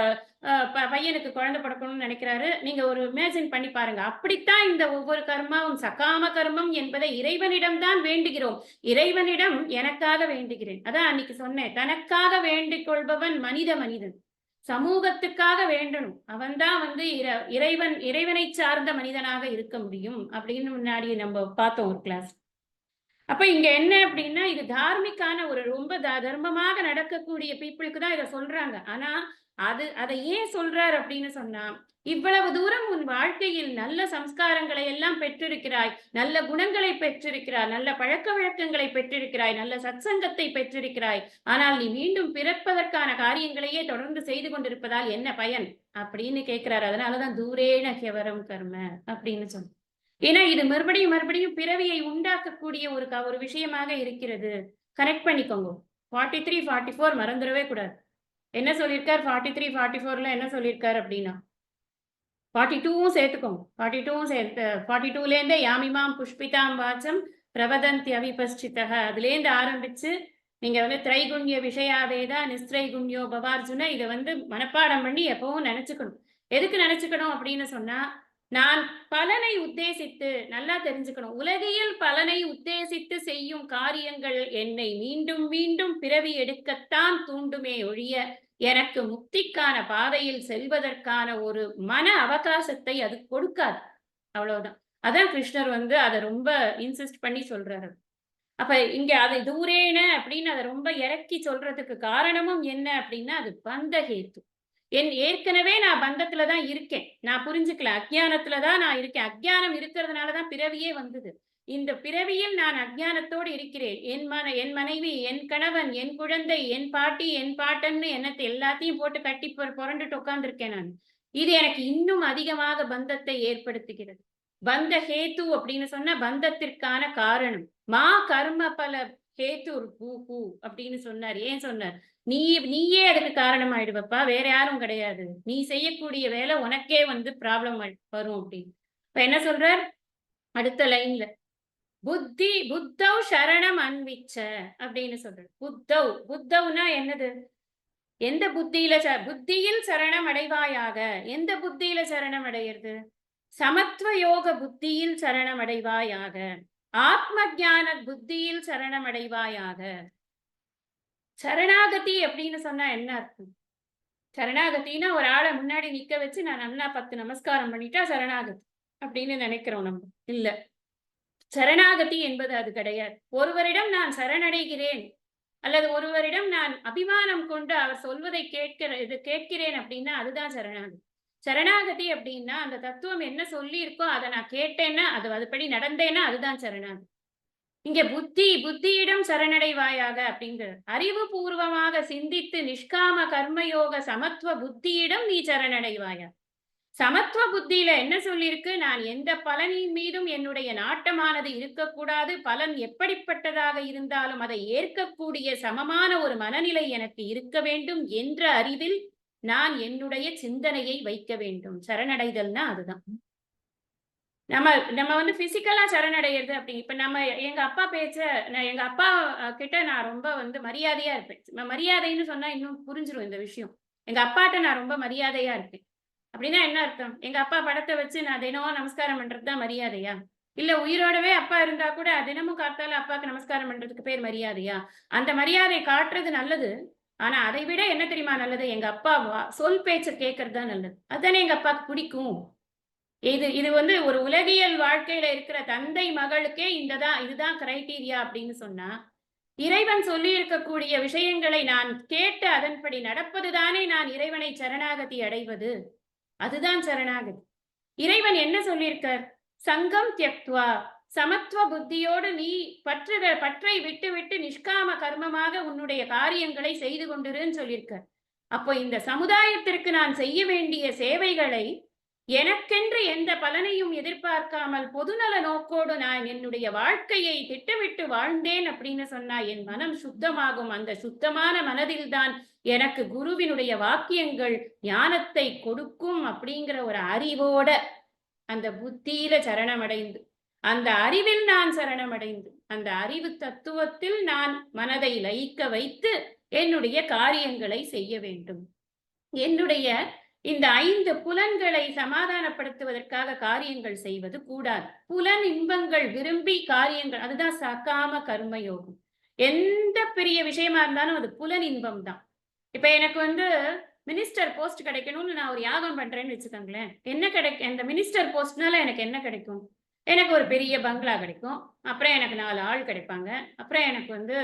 Speaker 1: பையனுக்கு குழந்தை பிறக்கணும்னு நினைக்கிறாரு. நீங்க ஒரு இமேஜின் பண்ணி பாருங்க. அப்படித்தான் இந்த ஒவ்வொரு கர்மாவும் சகாம கர்மம் என்பதை இறைவனிடம் தான் வேண்டுகிறோம். இறைவனிடம் எனக்காக வேண்டுகிறேன். அதான் அன்னைக்கு சொன்னேன். தனக்காக வேண்டிக் கொள்பவன் மனிதன். சமூகத்துக்காக வேண்டணும். அவன்தான் வந்து இறைவனை சார்ந்த மனிதனாக இருக்க முடியும் அப்படின்னு முன்னாடி நம்ம பார்த்தோம் ஒரு கிளாஸ். அப்ப இங்க என்ன அப்படின்னா இது தார்மிக்கான ஒரு ரொம்ப தர்மமாக நடக்கக்கூடிய பீப்புளுக்கு தான் இதை சொல்றாங்க. ஆனா அதை ஏன் சொல்றார் அப்படின்னு சொன்னா, இவ்வளவு தூரம் உன் வாழ்க்கையில் நல்ல சம்ஸ்காரங்களை எல்லாம் பெற்றிருக்கிறாய், நல்ல குணங்களை பெற்றிருக்கிறாய், நல்ல பழக்க வழக்கங்களை பெற்றிருக்கிறாய், நல்ல சத்சங்கத்தை பெற்றிருக்கிறாய். ஆனால் நீ மீண்டும் பிறப்பதற்கான காரியங்களையே தொடர்ந்து செய்து கொண்டிருப்பதால் என்ன பயன் அப்படின்னு கேட்கிறாரு. அதனாலதான் தூரேன ஹ்யவரம் கர்ம அப்படின்னு சொன்ன. ஏன்னா இது மறுபடியும் பிறவியை உண்டாக்கக்கூடிய ஒரு விஷயமாக இருக்கிறது. கரெக்ட் பண்ணிக்கோங்க. 43, 44 மறந்துடவே கூடாது. என்ன சொல்லியிருக்கார் 43, 44ல என்ன சொல்லியிருக்காரு அப்படின்னா 42வும் சேர்த்துக்கோங்க. 42வும் சேர்த்து 42லேருந்தே யாமிமாம் புஷ்பிதாம் வாச்சம் பிரவதந்தி அவிபஸ்சிதக அதுலேருந்து ஆரம்பிச்சு நீங்க வந்து திரைகுண்ய விஷயாவேதா நிஸ்திரைகுண்யோ பவார்ஜுன இதை வந்து மனப்பாடம் பண்ணி எப்பவும் நினைச்சுக்கணும். எதுக்கு நினைச்சுக்கணும் அப்படின்னு சொன்னா நான் பலனை உத்தேசித்து நல்லா தெரிஞ்சுக்கணும். உலகியல் பலனை உத்தேசித்து செய்யும் காரியங்கள் என்னை மீண்டும் மீண்டும் பிறவி எடுக்கத்தான் தூண்டுமே ஒழிய எனக்கு முக்திக்கான பாதையில் செல்வதற்கான ஒரு மன அவகாசத்தை அது கொடுக்காது. அவ்வளவுதான். அதான் கிருஷ்ணர் வந்து அதை ரொம்ப இன்சிஸ்ட் பண்ணி சொல்றாரு. அப்ப இங்க அதை தூரேன அப்படின்னு அதை ரொம்ப இறக்கி சொல்றதுக்கு காரணமும் என்ன அப்படின்னா அது பந்த ஹேத்து. ஏற்கனவே நான் பந்தத்துல தான் இருக்கேன். நான் புரிஞ்சுக்கல. அஜ்ஞானத்துல தான் நான் இருக்கேன். அஜ்ஞானம் இருக்கிறதுனால தான் பிறவியே வந்தது. இந்த பிறவியில் நான் அஜ்ஞானத்தோடு இருக்கிறேன். என் மனைவி, என் கணவன், என் குழந்தை, என் பாட்டி, என் பாட்டன்னு என்னத்தை எல்லாத்தையும் போட்டு கட்டி புரண்டுட்டு உட்கார்ந்துருக்கேன் நான். இது எனக்கு இன்னும் அதிகமாக பந்தத்தை ஏற்படுத்துகிறது. பந்த ஹேத்து அப்படின்னு சொன்னா பந்தத்திற்கான காரணம். மா கர்ம பல ஹேத்து பூஹு அப்படின்னு சொன்னார். ஏன் சொன்னார்? நீயே அதுக்கு காரணம் ஆயிடுவப்பா. வேற யாரும் கிடையாது. நீ செய்யக்கூடிய வேலை உனக்கே வந்து ப்ராப்ளம் வரும் அப்படின்னு. இப்ப என்ன சொல்றார் அடுத்த லைன்ல? புத்தவ் சரணம் அன்விச்ச அப்படின்னு சொல்றாரு. புத்தவ்னா என்னது? எந்த புத்தியில் சரணம் அடைவாயாக. எந்த புத்தியில சரணம் அடையிறது? சமத்துவ யோக புத்தியில் சரணம் அடைவாயாக. ஆத்ம ஞான புத்தியில் சரணம் அடைவாயாக. சரணாகதி அப்படின்னு சொன்னா என்ன அர்த்தம்? சரணாகத்தின்னா ஒரு ஆளை முன்னாடி நிக்க வச்சு நான் நல்லா 10 நமஸ்காரம் பண்ணிட்டா சரணாகதி அப்படின்னு நினைக்கிறோம் நம்ம. இல்ல, சரணாகதி என்பது அது கிடையாது. ஒருவரிடம் நான் சரணடைகிறேன் அல்லது ஒருவரிடம் நான் அபிமானம் கொண்டு அவர் சொல்வதை கேட்கிறேன் அப்படின்னா அதுதான் சரணாகதி. சரணாகதி அப்படின்னா அந்த தத்துவம் என்ன சொல்லி இருக்கோ அதை நான் கேட்டேன்னா அதுபடி நடந்தேன்னா அதுதான் சரணாகதி. இங்க புத்தியிடம் சரணடைவாயாக அப்படிங்கிற அறிவுபூர்வமாக சிந்தித்து நிஷ்காம கர்மயோக சமத்துவ புத்தியிடம் நீ சரணடைவாயா. சமத்துவ புத்தியில என்ன சொல்லியிருக்கு? நான் எந்த பலனின் மீதும் என்னுடைய நாட்டமானது இருக்கக்கூடாது. பலன் எப்படிப்பட்டதாக இருந்தாலும் அதை ஏற்கக்கூடிய சமமான ஒரு மனநிலை எனக்கு இருக்க வேண்டும் என்ற அறிவில் நான் என்னுடைய சிந்தனையை வைக்க வேண்டும். சரணடைதல்னா அதுதான். நம்ம வந்து பிசிக்கலா சரணடைகிறது அப்படி. இப்ப நம்ம எங்க அப்பா எங்க அப்பா கிட்ட நான் ரொம்ப வந்து மரியாதையா இருப்பேன். மரியாதைன்னு சொன்னா இன்னும் புரிஞ்சிடும் இந்த விஷயம். எங்க அப்பாட்ட நான் ரொம்ப மரியாதையா இருப்பேன். அப்படின்னா என்ன அர்த்தம்? எங்க அப்பா படத்தை வச்சு நான் தினம் நமஸ்காரம் பண்றதுதான் மரியாதையா? இல்ல உயிரோடவே அப்பா இருந்தா கூட தினமும் காத்தால அப்பாவுக்கு நமஸ்காரம் பண்றதுக்கு பேர் மரியாதையா? அந்த மரியாதை காட்டுறது நல்லது. ஆனா அதை விட என்ன தெரியுமா நல்லது? எங்க அப்பா சொல் பேச்ச கேட்கறது தான் நல்லது. அதுதானே எங்க அப்பாவுக்கு பிடிக்கும். இது இது வந்து ஒரு உலகியல் வாழ்க்கையில இருக்கிற தந்தை மகளுக்கே இதுதான் கிரைட்டீரியா அப்படின்னு சொன்னா, இறைவன் சொல்லி இருக்கக்கூடிய விஷயங்களை நான் கேட்டு அதன்படி நடப்பது தானே நான் இறைவனை சரணாகதி அடைவது. அதுதான் சரணாகதி. இறைவன் என்ன சொல்லியிருக்கார்? சங்கம் தியக்த்வா, சமத்துவ புத்தியோடு நீ பற்றை விட்டு விட்டு நிஷ்காம கர்மமாக உன்னுடைய காரியங்களை செய்து கொண்டிருன்னு சொல்லியிருக்கார். அப்போ இந்த சமுதாயத்திற்கு நான் செய்ய வேண்டிய சேவைகளை எனக்கென்று எந்த பலனையும் எதிர்பார்க்காமல் பொதுநல நோக்கோடு நான் என்னுடைய வாழ்க்கையை திட்டமிட்டு வாழ்ந்தேன் அப்படின்னு சொன்னா என் மனம் சுத்தமாகும். அந்த சுத்தமான மனதில்தான் எனக்கு குருவினுடைய வாக்கியங்கள் ஞானத்தை கொடுக்கும் அப்படிங்கிற ஒரு அறிவோட அந்த புத்தியில சரணமடைந்து, அந்த அறிவில் நான் சரணமடைந்து, அந்த அறிவு தத்துவத்தில் நான் மனதை லயிக்க வைத்து என்னுடைய காரியங்களை செய்ய வேண்டும். என்னுடைய இந்த 5 புலன்களை சமாதானப்படுத்துவதற்காக காரியங்கள் செய்வது கூடாது. புலன் இன்பங்கள் விரும்பி காரியங்கள், அதுதான் சகாம கர்மயோகம். எந்த பெரிய விஷயமா இருந்தாலும் அது புலன் இன்பம் தான். இப்ப எனக்கு வந்து மினிஸ்டர் போஸ்ட் கிடைக்கணும்னு நான் ஒரு யாகம் பண்றேன்னு வச்சுக்கோங்களேன். என்ன கிடைக்கும்? அந்த மினிஸ்டர் போஸ்ட்னால எனக்கு என்ன கிடைக்கும்? எனக்கு ஒரு பெரிய பங்களா கிடைக்கும். அப்புறம் எனக்கு 4 ஆள் கிடைப்பாங்க. அப்புறம் எனக்கு வந்து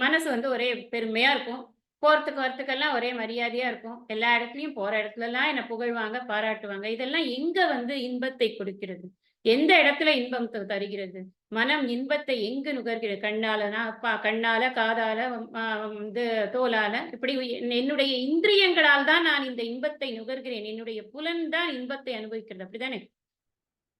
Speaker 1: மனசு வந்து ஒரே பெருமையா இருக்கும். போறதுக்கு வரத்துக்கெல்லாம் ஒரே மரியாதையா இருக்கும். எல்லா இடத்துலயும் போற இடத்துலலாம் என்ன புகழ்வாங்க, பாராட்டுவாங்க. இதெல்லாம் எங்க வந்து இன்பத்தை கொடுக்கிறது? எந்த இடத்துல இன்பம் தருகிறது? மனம் இன்பத்தை எங்கு நுகர்கிறது? கண்ணால, காதால, வந்து தோலால, இப்படி என்னுடைய இந்திரியங்களால் தான் நான் இந்த இன்பத்தை நுகர்கிறேன். என்னுடைய புலன் தான் இன்பத்தை அனுபவிக்கிறது. அப்படிதானே?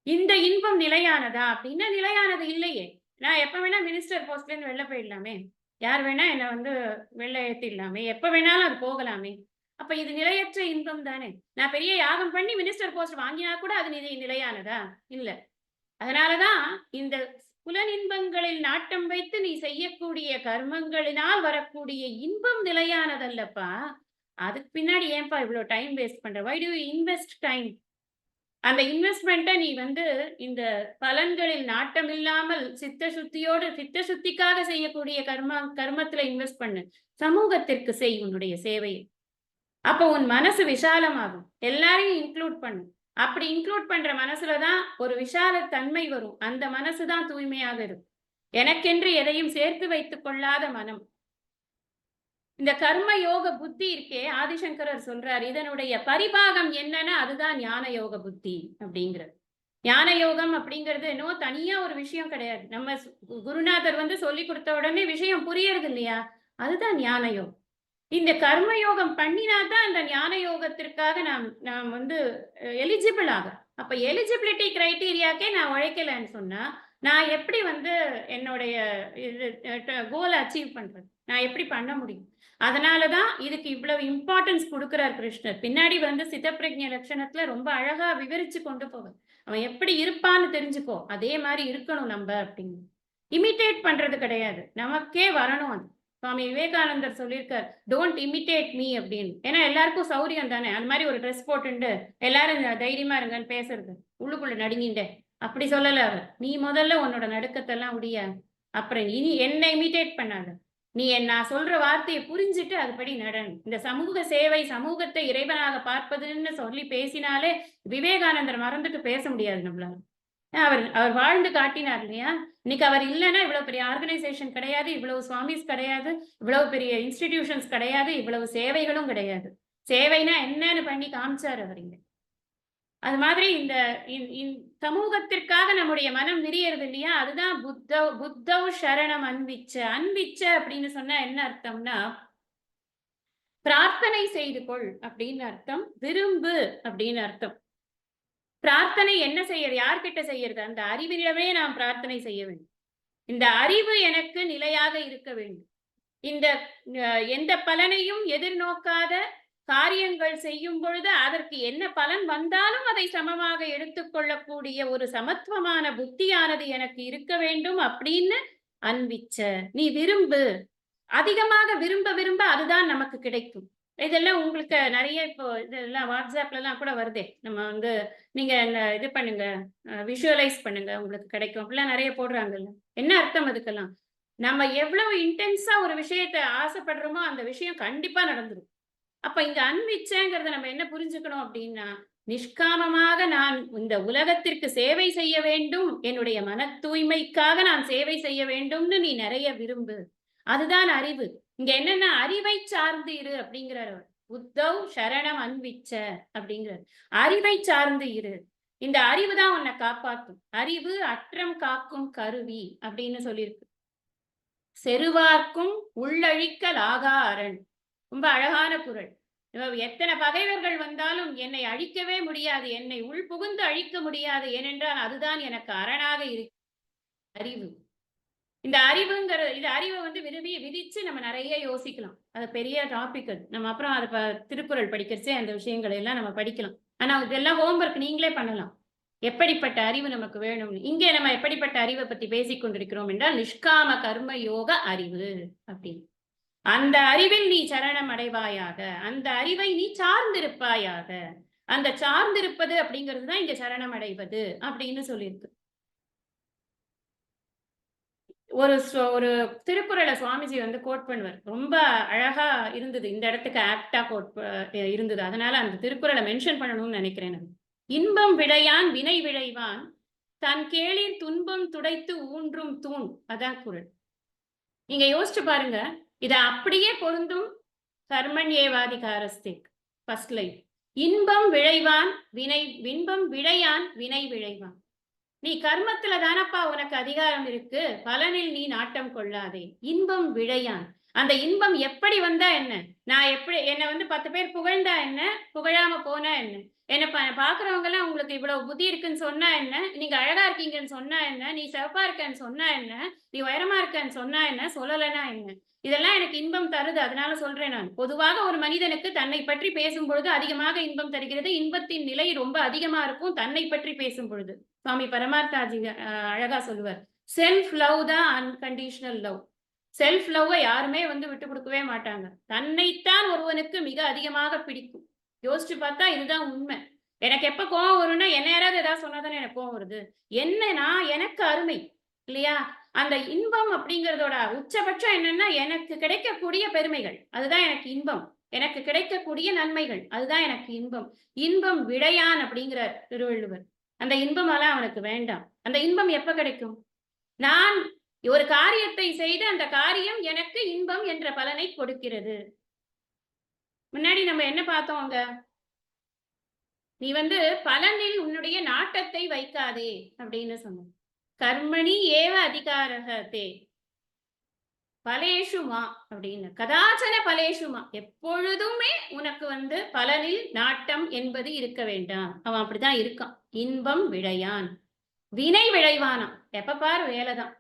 Speaker 1: இந்த இன்பம் நிலையானதா? அப்படின்னா நிலையானது இல்லையே. நான் எப்ப வேணா மினிஸ்டர் போஸ்ட்ல இருந்து வெளில போயிடலாமே. யார் வேணா என்ன வந்து வெளில ஏத்திடலாமே. எப்ப வேணாலும் அது போகலாமே. அப்ப இது நிலையற்ற இன்பம் தானே. நான் பெரிய யாகம் பண்ணி மினிஸ்டர் போஸ்ட் வாங்கினா கூட அது நிலையானதா? இல்ல. அதனாலதான் இந்த புலனின்பங்களில் நாட்டம் வைத்து நீ செய்யக்கூடிய கர்மங்களினால் வரக்கூடிய இன்பம் நிலையானதல்லப்பா. அதுக்கு பின்னாடி ஏன்பா இவ்வளவு டைம் வேஸ்ட் பண்ற? Why do you invest time? அந்த இன்வெஸ்ட்மெண்ட்டை நீ வந்து இந்த பலன்களில் நாட்டம் இல்லாமல் சித்த சுத்திக்காக செய்யக்கூடிய கர்மத்துல இன்வெஸ்ட் பண்ணு. சமூகத்திற்கு செய் உன்னுடைய சேவையை. அப்ப உன் மனசு விசாலமாகும். எல்லாரையும் இன்க்ளூட் பண்ணு. அப்படி இன்க்ளூட் பண்ற மனசுலதான் ஒரு விசால தன்மை வரும். அந்த மனசுதான் தூய்மையாக இருக்கும். எனக்கென்று எதையும் சேர்த்து வைத்துக் கொள்ளாத மனம். இந்த கர்ம யோக புத்தி இருக்கே, ஆதிசங்கரர் சொல்றார், இதனுடைய பரிபாகம் என்னன்னா அதுதான் ஞான யோக புத்தி அப்படிங்கிறது. ஞான யோகம் அப்படிங்கிறது என்னவோ தனியா ஒரு விஷயம் கிடையாது. நம்ம குருநாதர் வந்து சொல்லி கொடுத்த உடனே விஷயம் புரியறது இல்லையா? அதுதான் ஞான யோகம். இந்த கர்ம யோகம் பண்ணினாதான் அந்த ஞான யோகத்திற்காக நாம் வந்து எலிஜிபிள் ஆகும். அப்ப எலிஜிபிலிட்டி கிரைட்டீரியாக்கே நான் உழைக்கலன்னு சொன்னா நான் எப்படி வந்து என்னுடைய கோலை அச்சீவ் பண்றது? நான் எப்படி பண்ண முடியும்? அதனாலதான் இதுக்கு இவ்வளவு இம்பார்ட்டன்ஸ் கொடுக்கிறார் கிருஷ்ணர். பின்னாடி வந்து சித்தப்பிரஜ்ஞ லட்சணத்துல ரொம்ப அழகா விவரிச்சு கொண்டு போவார். அவன் எப்படி இருப்பான்னு தெரிஞ்சுக்கோ, அதே மாதிரி இருக்கணும் நம்ம அப்படின்னு. இமிட்டேட் பண்றது கிடையாது, நமக்கே வரணும் அது. சுவாமி விவேகானந்தர் சொல்லியிருக்கார், டோன்ட் இமிட்டேட் மீ அப்படின்னு. ஏன்னா எல்லாருக்கும் சௌரியம் தானே, அந்த மாதிரி ஒரு ட்ரெஸ் போட்டுண்டு எல்லாரும் தைரியமா இருங்கன்னு பேசுறது, உள்ளுக்குள்ள நடுங்கிண்ட அப்படி சொல்லல அவர். நீ முதல்ல உன்னோட நடுக்கத்தெல்லாம் உடைய, அப்புறம் இனி என்னை இமிட்டேட் பண்ணாத. நீ நான் சொல்ற வார்த்தையை புரிஞ்சுட்டு அதுபடி நடன். இந்த சமூக சேவை, சமூகத்தை இறைவனாக பார்ப்பதுன்னு சொல்லி பேசினாலே விவேகானந்தர் மறந்துட்டு பேச முடியாது நம்மளால. அவர் வாழ்ந்து காட்டினார் இல்லையா? இன்னைக்கு அவர் இல்லைன்னா இவ்வளவு பெரிய ஆர்கனைசேஷன் கிடையாது, இவ்வளவு சுவாமிஸ் கிடையாது, இவ்வளவு பெரிய இன்ஸ்டிடியூஷன்ஸ் கிடையாது, இவ்வளவு சேவைகளும் கிடையாது. சேவைனா என்னன்னு பண்ணி காமிச்சார் அவர் இங்க. அது மாதிரி இந்த சமூகத்திற்காக நம்முடைய மனம் விரியறது இல்லையா? அதுதான் புத்தவ் சரணம் அன்பிச்ச அப்படின்னு சொன்னா என்ன அர்த்தம்னா, பிரார்த்தனை செய்து கொள் அப்படின்னு அர்த்தம், விரும்பு அப்படின்னு அர்த்தம். பிரார்த்தனை என்ன செய்யறது? யார்கிட்ட செய்யறது? அந்த அறிவினிடமே நாம் பிரார்த்தனை செய்ய வேண்டும். இந்த அறிவு எனக்கு நிலையாக இருக்க வேண்டும். இந்த எந்த பலனையும் எதிர்நோக்காத காரியங்கள் செய்யும் பொழுது அதற்கு என்ன பலன் வந்தாலும் அதை சமமாக எடுத்துக்கொள்ளக்கூடிய ஒரு சமத்துவமான புத்தியானது எனக்கு இருக்க வேண்டும் அப்படின்னு அன்பிச்ச. நீ விரும்பு, அதிகமாக விரும்ப விரும்ப அதுதான் நமக்கு கிடைக்கும். இதெல்லாம் உங்களுக்கு நிறைய இப்போ இதெல்லாம் WhatsAppலலாம் கூட வருதே. நம்ம வந்து நீங்க இது பண்ணுங்க, விஷுவலைஸ் பண்ணுங்க உங்களுக்கு கிடைக்கும். அப்படிலாம் நிறைய போடுறாங்கல்ல. என்ன அர்த்தம் அதுக்கெல்லாம்? நம்ம எவ்வளவு இன்டென்ஸா ஒரு விஷயத்த ஆசைப்படுறோமோ, அந்த விஷயம் கண்டிப்பா நடந்துரும். அப்ப இங்க அன்பிச்சைங்கிறத நம்ம என்ன புரிஞ்சுக்கணும் அப்படின்னா, நிஷ்காமமாக நான் இந்த உலகத்திற்கு சேவை செய்ய வேண்டும். என்னுடைய மனத் தூய்மைக்காக நான் சேவை செய்ய வேண்டும்னு நீ நிறைய விரும்பு. அதுதான் அறிவு. இங்க என்னன்னா அறிவை சார்ந்து இரு அப்படிங்கிறார் அவர். உத்தவ் சரணம் அன்விச்ச அப்படிங்கிறார். அறிவை சார்ந்து இரு. இந்த அறிவு தான் உன்னை காப்பாத்தும். அறிவு அற்றம் காக்கும் கருவி அப்படின்னு சொல்லியிருக்கு. செருவார்க்கும் உள்ளழிக்கல் ஆகா அரண். ரொம்ப அழகான குறள். எத்தனை பகைவர்கள் வந்தாலும் என்னை அழிக்கவே முடியாது. என்னை உள் புகுந்து அழிக்க முடியாது. ஏனென்றால் அதுதான் எனக்கு அரணாக இருக்கு அறிவு. இந்த அறிவுங்கிற இது அறிவை வந்து விதிச்சு நம்ம நிறைய யோசிக்கலாம். அது பெரிய டாபிக் அது. நம்ம அப்புறம் அத திருக்குறள் படிக்கிறச்சே அந்த விஷயங்களை எல்லாம் நம்ம படிக்கலாம். ஆனா இதெல்லாம் ஹோம்வொர்க் நீங்களே பண்ணலாம். எப்படிப்பட்ட அறிவு நமக்கு வேணும்னு. இங்கே நம்ம எப்படிப்பட்ட அறிவை பத்தி பேசிக் கொண்டிருக்கிறோம் என்றால், நிஷ்காம கர்ம யோக அறிவு அப்படின்னு. அந்த அறிவில் நீ சரணம் அடைவாயாக. அந்த அறிவை நீ சார்ந்திருப்பாயாக. அந்த சார்ந்திருப்பது அப்படிங்கிறது தான் இங்க சரணம் அடைவது அப்படின்னு சொல்லியிருக்கு. ஒரு திருக்குறளை சுவாமிஜி வந்து கோட் பண்ணுவார். ரொம்ப அழகா இருந்தது. இந்த இடத்துக்கு ஆப்டா இருந்தது. அதனால அந்த திருக்குறளை மென்ஷன் பண்ணணும்னு நினைக்கிறேன் நான். இன்பம் விடையான் வினை விழைவான் தன் கேளிர் துன்பம் துடைத்து ஊன்றும் தூண். அதான் குறள். நீங்க யோசிச்சு பாருங்க. இத அப்படியே பொருந்தும் கர்மண்யேவாதிகாரஸ்தே ஃபர்ஸ்ட் லைன். இன்பம் விழைவான் இன்பம் விழையான் வினை விழைவான். நீ கர்மத்துல தானப்பா உனக்கு அதிகாரம் இருக்கு. பலனில் நீ நாட்டம் கொள்ளாதே. இன்பம் விழையான். அந்த இன்பம் எப்படி வந்தா என்ன? நான் எப்படி என்ன வந்து 10 பேர் புகழ்ந்தா என்ன? புகழாம போனா என்ன? என்ன பாக்குறவங்க எல்லாம் உங்களுக்கு இவ்வளவு புத்தி இருக்குன்னு சொன்னா என்ன? நீங்க அழகா இருக்கீங்கன்னு சொன்னா என்ன? நீ சிவப்பா இருக்கன்னு சொன்னா என்ன? நீ உயரமா இருக்கன்னு சொன்னா என்ன? சொல்லலைன்னா என்ன? இதெல்லாம் எனக்கு இன்பம் தருது. அதனால சொல்றேன் நான். பொதுவாக ஒரு மனிதனுக்கு தன்னை பற்றி பேசும் பொழுது அதிகமாக இன்பம் தருகிறது. இன்பத்தின் நிலை ரொம்ப அதிகமா இருக்கும் தன்னை பற்றி பேசும் பொழுது. சுவாமி பரமார்த்தாஜி அழகா சொல்லுவார். செல்ஃப் லவ் தான் அன்கண்டிஷனல் லவ். செல்ஃப் லவ் யாருமே வந்து விட்டு கொடுக்கவே மாட்டாங்க. தன்னைத்தான் ஒருவனுக்கு மிக அதிகமாக பிடிக்கும். யோசிச்சு பார்த்தா இதுதான் உண்மை. எனக்கு எப்ப கோவம் வரும்னா என்ன யாராவது ஏதாவது சொன்னாதானே எனக்கு கோவம் வருது. என்னன்னா எனக்கு அருமை இல்லையா? அந்த இன்பம் அப்படிங்கிறதோட உச்சபட்சம் என்னன்னா எனக்கு கிடைக்கக்கூடிய பெருமைகள். அதுதான் எனக்கு இன்பம். எனக்கு கிடைக்கக்கூடிய நன்மைகள். அதுதான் எனக்கு இன்பம். இன்பம் விடையான் அப்படிங்கிறார் திருவள்ளுவர். அந்த இன்பமெல்லாம் அவனுக்கு வேண்டாம். அந்த இன்பம் எப்ப கிடைக்கும்? நான் ஒரு காரியத்தை செய்து அந்த காரியம் எனக்கு இன்பம் என்ற பலனை கொடுக்கிறது. முன்னாடி நம்ம என்ன பார்த்தோம் அங்க? நீ வந்து பலனில் உன்னுடைய நாட்டத்தை வைக்காதே அப்படின்னு சொன்னோம். கர்மணி ஏவ அதிகாரகத்தே பலேஷுமா அப்படின்னு. கதாச்சன பலேஷுமா. எப்பொழுதுமே உனக்கு வந்து பலனில் நாட்டம் என்பது இருக்க வேண்டாம். அவன் அப்படிதான் இருக்கான். இன்பம் விழையான் வினை விளைவானாம். எப்ப பார் வேலைதான்.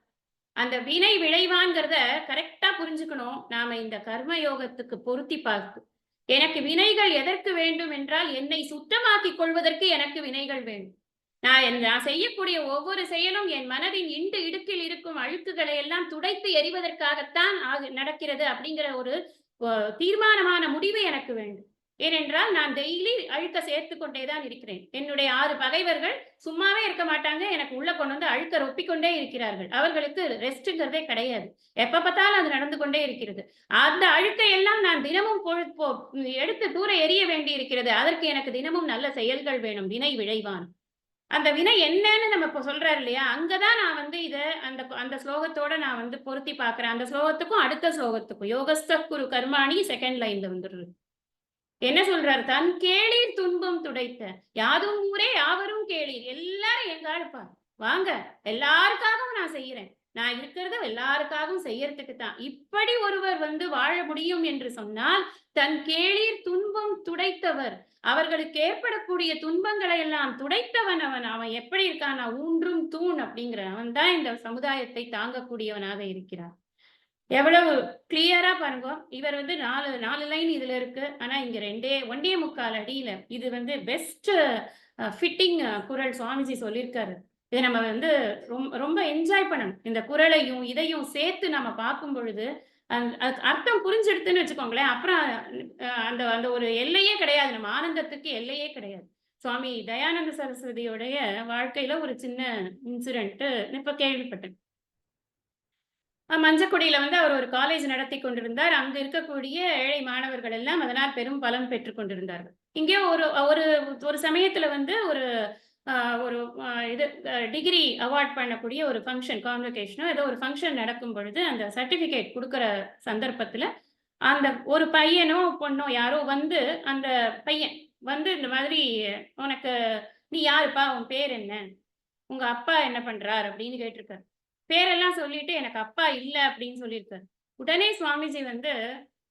Speaker 1: அந்த வினை விளைவான்கிறத கரெக்டா புரிஞ்சுக்கணும். நாம இந்த கர்ம யோகத்துக்கு பொருத்தி பார்த்து எனக்கு வினைகள் எதற்கு வேண்டும் என்றால் என்னை சுத்தமாக்கிக் கொள்வதற்கு எனக்கு வினைகள் வேண்டும். நான் செய்யக்கூடிய ஒவ்வொரு செயலும் என் மனதின் இடுக்கில் இருக்கும் அழுக்குகளை எல்லாம் துடைத்து எறிவதற்காகத்தான் நடக்கிறது அப்படிங்கிற ஒரு தீர்மானமான முடிவு எனக்கு வேண்டும். ஏனென்றால் நான் டெய்லி அழுக்க சேர்த்து கொண்டேதான் இருக்கிறேன். என்னுடைய 6 பகைவர்கள் சும்மாவே இருக்க மாட்டாங்க. எனக்கு உள்ள கொண்டு வந்து அழுக்க ரொப்பிக்கொண்டே இருக்கிறார்கள். அவர்களுக்கு ரெஸ்ட்ங்கிறதே கிடையாது. எப்ப பார்த்தாலும் அது நடந்து கொண்டே இருக்கிறது. அந்த அழுக்கை எல்லாம் நான் தினமும் எடுத்து தூர எறிய வேண்டி இருக்கிறது. அதற்கு எனக்கு தினமும் நல்ல செயல்கள் வேணும். வினை விளைவான். அந்த வினை என்னன்னு நம்ம இப்ப சொல்றாரு இல்லையா? அங்கதான் நான் வந்து இத அந்த ஸ்லோகத்தோட நான் வந்து பொருத்தி பார்க்கிறேன். அந்த ஸ்லோகத்துக்கும் அடுத்த ஸ்லோகத்துக்கும் யோகஸ்த குரு கர்மாணி செகண்ட் லைன்ல வந்துடுது. என்ன சொல்றாரு? தன் கேளீர் துன்பம் துடைத்த யாதும் ஊரே யாவரும் கேளீர். எல்லாரும் எங்க ஆளுப்பா வாங்க, எல்லாருக்காகவும் நான் செய்யறேன். நான் இருக்கிறது எல்லாருக்காகவும் செய்யறதுக்கு தான். இப்படி ஒருவர் வந்து வாழ முடியும் என்று சொன்னால் தன் கேளீர் துன்பம் துடைத்தவர். அவர்களுக்கு ஏற்படக்கூடிய துன்பங்களை எல்லாம் துடைத்தவன் அவன். அவன் எப்படி இருக்கான்? ஊன்றும் தூண் அப்படிங்கிற அவன் தான் இந்த சமுதாயத்தை தாங்கக்கூடியவனாக இருக்கிறான். எவ்வளவு கிளியரா பாருங்க. இவர் வந்து 4 லைன் இதுல இருக்கு. ஆனா இங்க 1.25 அடியில இது வந்து பெஸ்ட் ஃபிட்டிங் குறள் சுவாமிஜி சொல்லியிருக்காரு. இதை நம்ம வந்து ரொம்ப என்ஜாய் பண்ணணும். இந்த குறளையும் இதையும் சேர்த்து நம்ம பார்க்கும் பொழுது அதுக்கு அர்த்தம் புரிஞ்செடுத்துன்னு வச்சுக்கோங்களேன். அப்புறம் அந்த அந்த ஒரு எல்லையே கிடையாது. நம்ம ஆனந்தத்துக்கு எல்லையே கிடையாது. சுவாமி தயானந்த சரஸ்வதியோடைய வாழ்க்கையில ஒரு சின்ன இன்சிடென்ட் இப்ப கேள்விப்பட்டேன். மஞ்சக்குடியில வந்து அவர் ஒரு காலேஜ் நடத்தி கொண்டிருந்தார். அங்கு இருக்கக்கூடிய ஏழை மாணவர்கள் எல்லாம் அதனால் பெரும் பலன் பெற்றுக் கொண்டிருந்தார்கள். இங்கே ஒரு ஒரு ஒரு சமயத்துல வந்து ஒரு அ ஒரு இது டிகிரி அவார்ட் பண்ணக்கூடிய ஒரு ஃபங்ஷன் கான்வகேஷனோ ஏதோ ஒரு ஃபங்ஷன் நடக்கும் பொழுது, அந்த சர்டிஃபிகேட் குடுக்குற சந்தர்ப்பத்துல, அந்த ஒரு பையனோ, பொண்ணோ யாரோ வந்து அந்த பையன் வந்து இந்த மாதிரி, "உனக்கு நீ யாருப்பா? உன் பேர் என்ன? உங்க அப்பா என்ன பண்றார்?" அப்படின்னு கேட்டிருக்காரு. பேரெல்லாம் சொல்லிட்டு, "எனக்கு அப்பா இல்ல" அப்படின்னு சொல்லியிருக்காரு. உடனே சுவாமிஜி வந்து,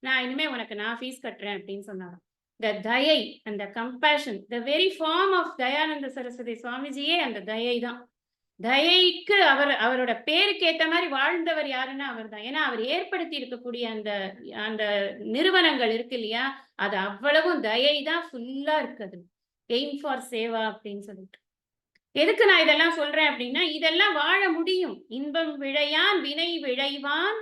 Speaker 1: "நான் இனிமே உனக்கு நான் ஃபீஸ் கட்டுறேன்" அப்படின்னு சொன்னாராம். இந்த தயை, அந்த compassion, the very form of Dayananda Saraswati சுவாமிஜியே அந்த தயை தான். தயைக்கு அவரோட பேருக்கு ஏத்த மாரி வாழ்ந்தவர் யாருன்னா அவர்தான். ஏன்னா, அவர் ஏற்படுத்தி இருக்கக்கூடிய அந்த அந்த நிறுவனங்கள் இருக்கு இல்லையா? அது அவ்வளவும் தயை தான் ஃபுல்லா இருக்கு அதுல. எய்ம் ஃபார் சேவா அப்படின்னு சொல்லிட்டு. எதுக்கு நான் இதெல்லாம் சொல்றேன் அப்படின்னா, இதெல்லாம் வாழ முடியும். இன்பம் விழையான் வினை விழைவான்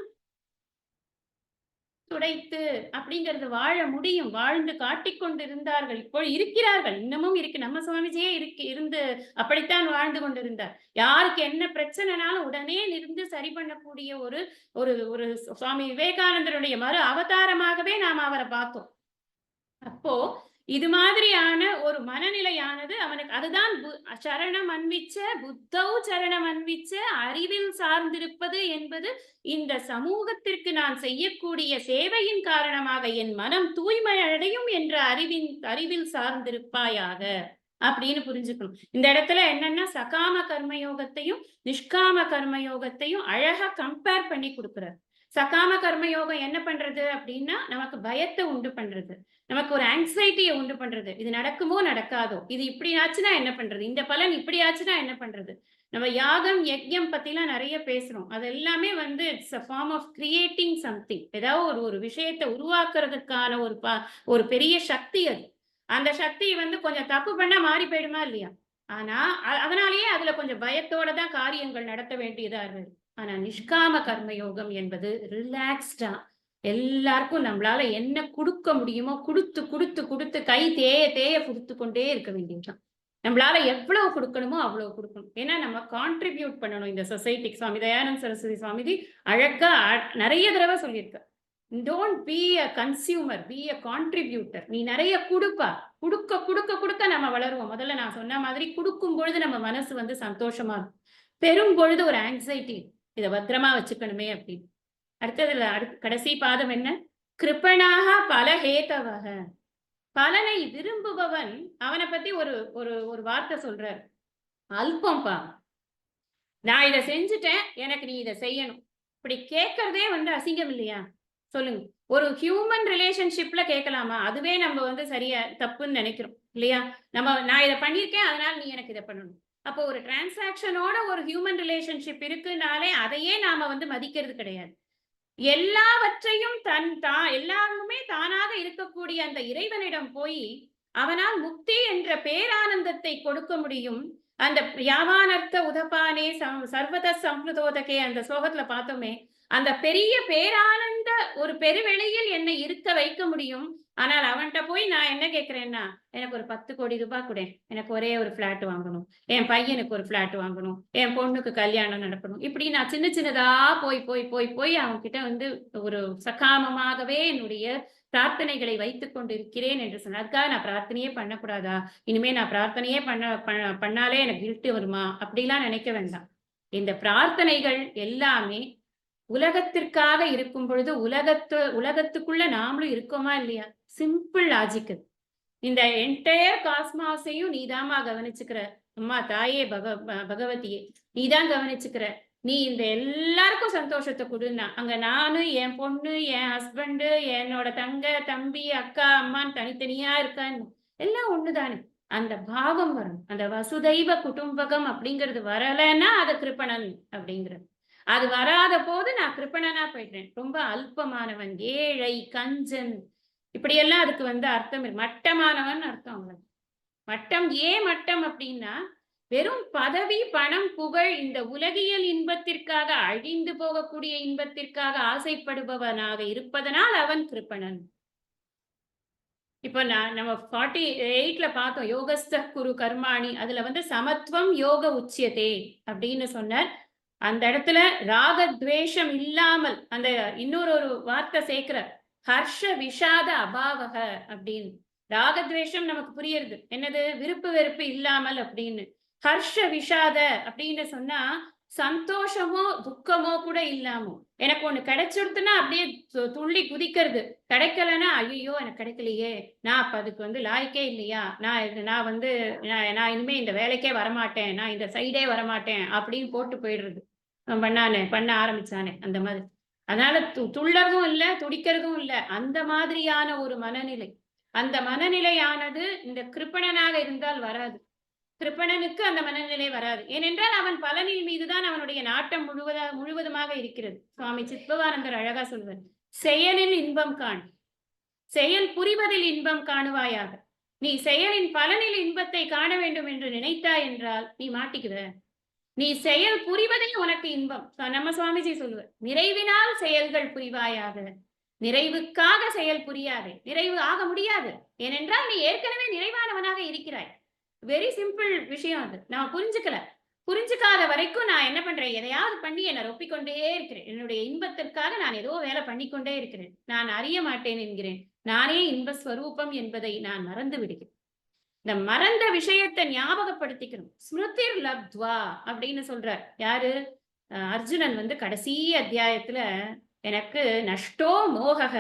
Speaker 1: துடைத்து அப்படிங்கிறது வாழ முடியும். வாழ்ந்து காட்டிக் கொண்டிருந்தார்கள். இப்போ இருக்கிறார்கள். இன்னமும் இருக்கு. நம்ம சுவாமிஜியே இருந்து அப்படித்தான் வாழ்ந்து கொண்டிருந்தார். யாருக்கு என்ன பிரச்சனைனாலும் உடனே இருந்து சரி பண்ணக்கூடிய ஒரு ஒரு ஒரு சுவாமி விவேகானந்தருடைய மறு அவதாரமாகவே நாம் அவர பார்த்தோம். அப்போ இது மாதிரியான ஒரு மனநிலையானது அவனுக்கு அதுதான் சரணம் அன்விச்ச புத்தௌ சரணம் அன்விச்ச அறிவில் சார்ந்திருப்பது என்பது இந்த சமூகத்திற்கு நான் செய்யக்கூடிய சேவையின் காரணமாக என் மனம் தூய்மை அடையும் என்ற அறிவில் சார்ந்திருப்பாயாக அப்படின்னு புரிஞ்சுக்கணும். இந்த இடத்துல என்னன்னா சகாம கர்மயோகத்தையும் நிஷ்காம கர்மயோகத்தையும் அழகா கம்பேர் பண்ணி கொடுக்கிறார். சகாம கர்மயோகம் என்ன பண்றது அப்படின்னா நமக்கு பயத்தை உண்டு பண்றது, நமக்கு ஒரு ஆங்ஸைட்டிய உண்டு பண்றது. இது நடக்குமோ நடக்காதோ, இது இப்படி ஆச்சுன்னா என்ன பண்றது, இந்த பலன் இப்படி ஆச்சுன்னா என்ன பண்றது. நம்ம யாகம் யஜ்யம் பத்திலாம் நிறைய பேசுறோம். அது எல்லாமே வந்து it's a form of creating something. ஏதாவது ஒரு ஒரு விஷயத்தை உருவாக்குறதுக்கான ஒரு பெரிய சக்தி அது. அந்த சக்தி வந்து கொஞ்சம் தப்பு பண்ணா மாறி போயிடுமா இல்லையா? ஆனா அதனாலேயே அதுல கொஞ்சம் பயத்தோட தான் காரியங்கள் நடத்த வேண்டியதா இருக்கு. ஆனா நிஷ்காம கர்மயோகம் என்பது ரிலாக்ஸ்டா எல்லாருக்கும் நம்மளால என்ன குடுக்க முடியுமோ குடுத்து குடுத்து குடுத்து கை தேய தேய குடுத்து கொண்டே இருக்க வேண்டியதுதான். நம்மளால எவ்வளவு குடுக்கணுமோ அவ்வளவு குடுக்கணும். ஏன்னா நம்ம கான்ட்ரிபியூட் பண்ணணும் இந்த சொசைட்டிக்கு. சுவாமி தயானந்த சரஸ்வதி சுவாமிஜி அழகா நெறைய தடவ சொல்லியிருக்கார். Don't be a consumer, be a contributor. நீ நெறைய குடுப்பா. குடுக்க குடுக்க குடுக்க நம்ம வளருவோம். முதல்ல நான் சொன்ன மாதிரி குடுக்கும் பொழுது நம்ம மனசு வந்து சந்தோஷமா இருக்கும். பெறும் பொழுது ஒரு ஆங்ஸைட்டி. இத பத்திரமா வச்சுக்கணுமே அப்படின்னு. அடுத்ததுல கடைசி பாதம் என்ன? கிருபணாக பலஹேதவக. பலனை விரும்புபவன் அவன பத்தி ஒரு ஒரு ஒரு வார்த்தை சொல்றார். அல்பம்பா. நான் இத செஞ்சுட்டேன். எனக்கு நீ இத செய்யணும். இப்படி கேட்கிறதே வந்து அசிங்கம் இல்லையா? சொல்லுங்க. ஒரு ஹியூமன் ரிலேஷன்ஷிப்ல கேட்கலாமா? அதுவே நம்ம வந்து சரியா தப்புன்னு நெனைக்கிறோம். இல்லையா? நான் இத பண்ணியிருக்கேன். அதனால நீ எனக்கு இத பண்ணணும். அப்போ ஒரு டிரான்சாக்ஷனோட ஒரு ஹியூமன் ரிலேஷன்ஷிப் இருக்குனாலே அதையே நாம வந்து மதிக்கிறது கிடையாது. எல்லாவற்றையும் எல்லாருமே தானாக இருக்கக்கூடிய அந்த இறைவனிடம் போய் அவனால் முக்தி என்ற பேரானந்தத்தை கொடுக்க முடியும். அந்த யாவானர்த்த உதபானே சர்வத சம்ருதோதகே அந்த ஸ்லோகத்துல பார்த்தோமே, அந்த பெரிய பேரானந்த ஒரு பெருவெளியில் என்னை இருக்க வைக்க முடியும். ஆனால் அவன்கிட்ட போய் நான் என்ன கேட்கிறேன்னா, எனக்கு ஒரு 10 கோடி ரூபாய் குடேன். எனக்கு ஒரே ஒரு ஃபிளாட் வாங்கணும். என் பையனுக்கு ஒரு ஃபிளாட் வாங்கணும். என் பொண்ணுக்கு கல்யாணம் நடக்கணும். இப்படி நான் சின்ன சின்னதா போய் போய் போய் போய் அவன்கிட்ட வந்து ஒரு சகாமமாகவே என்னுடைய பிரார்த்தனைகளை வைத்துக் கொண்டிருக்கிறேன் என்று சொன்னார். அதுக்காக நான் பிரார்த்தனையே பண்ணக்கூடாதா? இனிமே நான் பிரார்த்தனையே பண்ணாலே எனக்கு கில்ட் வருமா? அப்படிலாம் நினைக்க வேண்டாம். இந்த பிரார்த்தனைகள் எல்லாமே உலகத்திற்காக இருக்கும் பொழுது உலகத்துக்குள்ள நாமளும் இருக்கோமா இல்லையா? சிம்பிள் லாஜிக் அது. இந்த என்டையர் காஸ்மாஸையும் நீதாம்மா கவனிச்சுக்கிற. அம்மா தாயே பகவதியே நீதான் கவனிச்சுக்கிற. நீ இந்த எல்லாருக்கும் சந்தோஷத்தை குடுன்னா அங்க நானு என் பொண்ணு என் ஹஸ்பண்டு என்னோட தங்க தம்பி அக்கா அம்மான்னு தனித்தனியா இருக்கான்னு எல்லாம் ஒண்ணுதானே. அந்த பாவம் வரும். அந்த வசுதைவ குடும்பகம் அப்படிங்கிறது வரலைன்னா அது கிருப்பணன் அப்படிங்கிறது. அது வராத போது நான் கிருப்பணனா போயிட்டேன். ரொம்ப அல்பமானவன், ஏழை, கஞ்சன் இப்படியெல்லாம் அதுக்கு வந்து அர்த்தம் மட்டமானவன் அர்த்தம் அவனுக்கு. மட்டம் ஏன் மட்டம் அப்படின்னா வெறும் பதவி, பணம், புகழ் இந்த உலகியல் இன்பத்திற்காக அழிந்து போகக்கூடிய இன்பத்திற்காக ஆசைப்படுபவனாக இருப்பதனால் அவன் கிருப்பணன். இப்ப நம்ம 48ல பார்த்தோம். யோகஸ்த குரு கர்மாணி. அதுல வந்து சமத்துவம் யோக உச்சியதே அப்படின்னு சொன்னார். அந்த இடத்துல ராக துவேஷம் இல்லாமல் அந்த இன்னொரு ஒரு வார்த்தை சேர்க்கிறார். ஹர்ஷ விஷாத அபாவக அப்படின்னு. ராகத்வேஷம் நமக்கு புரியுறது. என்னது? விருப்பு வெறுப்பு இல்லாமல் அப்படின்னு. ஹர்ஷ விஷாத அப்படின்னு சொன்னா சந்தோஷமோ துக்கமோ கூட இல்லாமோ எனக்கு ஒண்ணு கிடைச்சிடுத்துன்னா அப்படியே துள்ளி குதிக்கிறது. கிடைக்கலன்னா ஐயோ எனக்கு கிடைக்கலையே, நான் அப்ப அதுக்கு வந்து லாய்க்கே இல்லையா, நான் வந்து நான் இனிமே இந்த வேலைக்கே வரமாட்டேன், நான் இந்த சைடே வரமாட்டேன் அப்படின்னு போட்டு போயிடுறது. பண்ண ஆரம்பிச்சானே அந்த மாதிரி. அதனால துள்ளறதும் இல்ல, துடிக்கிறதும் இல்ல. அந்த மாதிரியான ஒரு மனநிலை. அந்த மனநிலையானது இந்த கிருப்பணனாக இருந்தால் வராது. கிருப்பணனுக்கு அந்த மனநிலை வராது. ஏனென்றால் அவன் பலனின் மீதுதான் அவனுடைய நாட்டம் முழுவதுமாக இருக்கிறது. சுவாமி சித்பவானந்தர் அழகா சொல்வார். செயலில் இன்பம் காண், செயல் புரிவதில் இன்பம் காணுவாயாக. நீ செயலின் பலனில் இன்பத்தை காண வேண்டும் என்று நினைத்தாய் என்றால் நீ மாட்டிக்குவ. நீ செயல் புரிவதே உனக்கு இன்பம். நம்ம சுவாமிஜி சொல்லுவார், நிறைவினால் செயல்கள் புரிவாயாக. நிறைவுக்காக செயல் புரியாதே. நிறைவு ஆக முடியாது. ஏனென்றால் நீ ஏற்கனவே நிறைவானவனாக இருக்கிறாய். வெரி சிம்பிள் விஷயம் அது. நான் புரிஞ்சுக்கல. புரிஞ்சுக்காத வரைக்கும் நான் என்ன பண்றேன்? எதையாவது பண்ணி என்னை ரொப்பிக்கொண்டே இருக்கிறேன். என்னுடைய இன்பத்திற்காக நான் ஏதோ வேலை பண்ணிக்கொண்டே இருக்கிறேன். நான் அறிய மாட்டேன் என்கிறேன். நானே இன்ப ஸ்வரூபம் என்பதை நான் மறந்து விடுகிறேன். இந்த மறந்த விஷயத்தை ஞாபகப்படுத்திக்கணும். ஸ்மிருதிர் லப்த்வா அப்படின்னு சொல்றார். யாரு? அர்ஜுனன் வந்து கடைசி அத்தியாயத்துல எனக்கு நஷ்டோ மோகக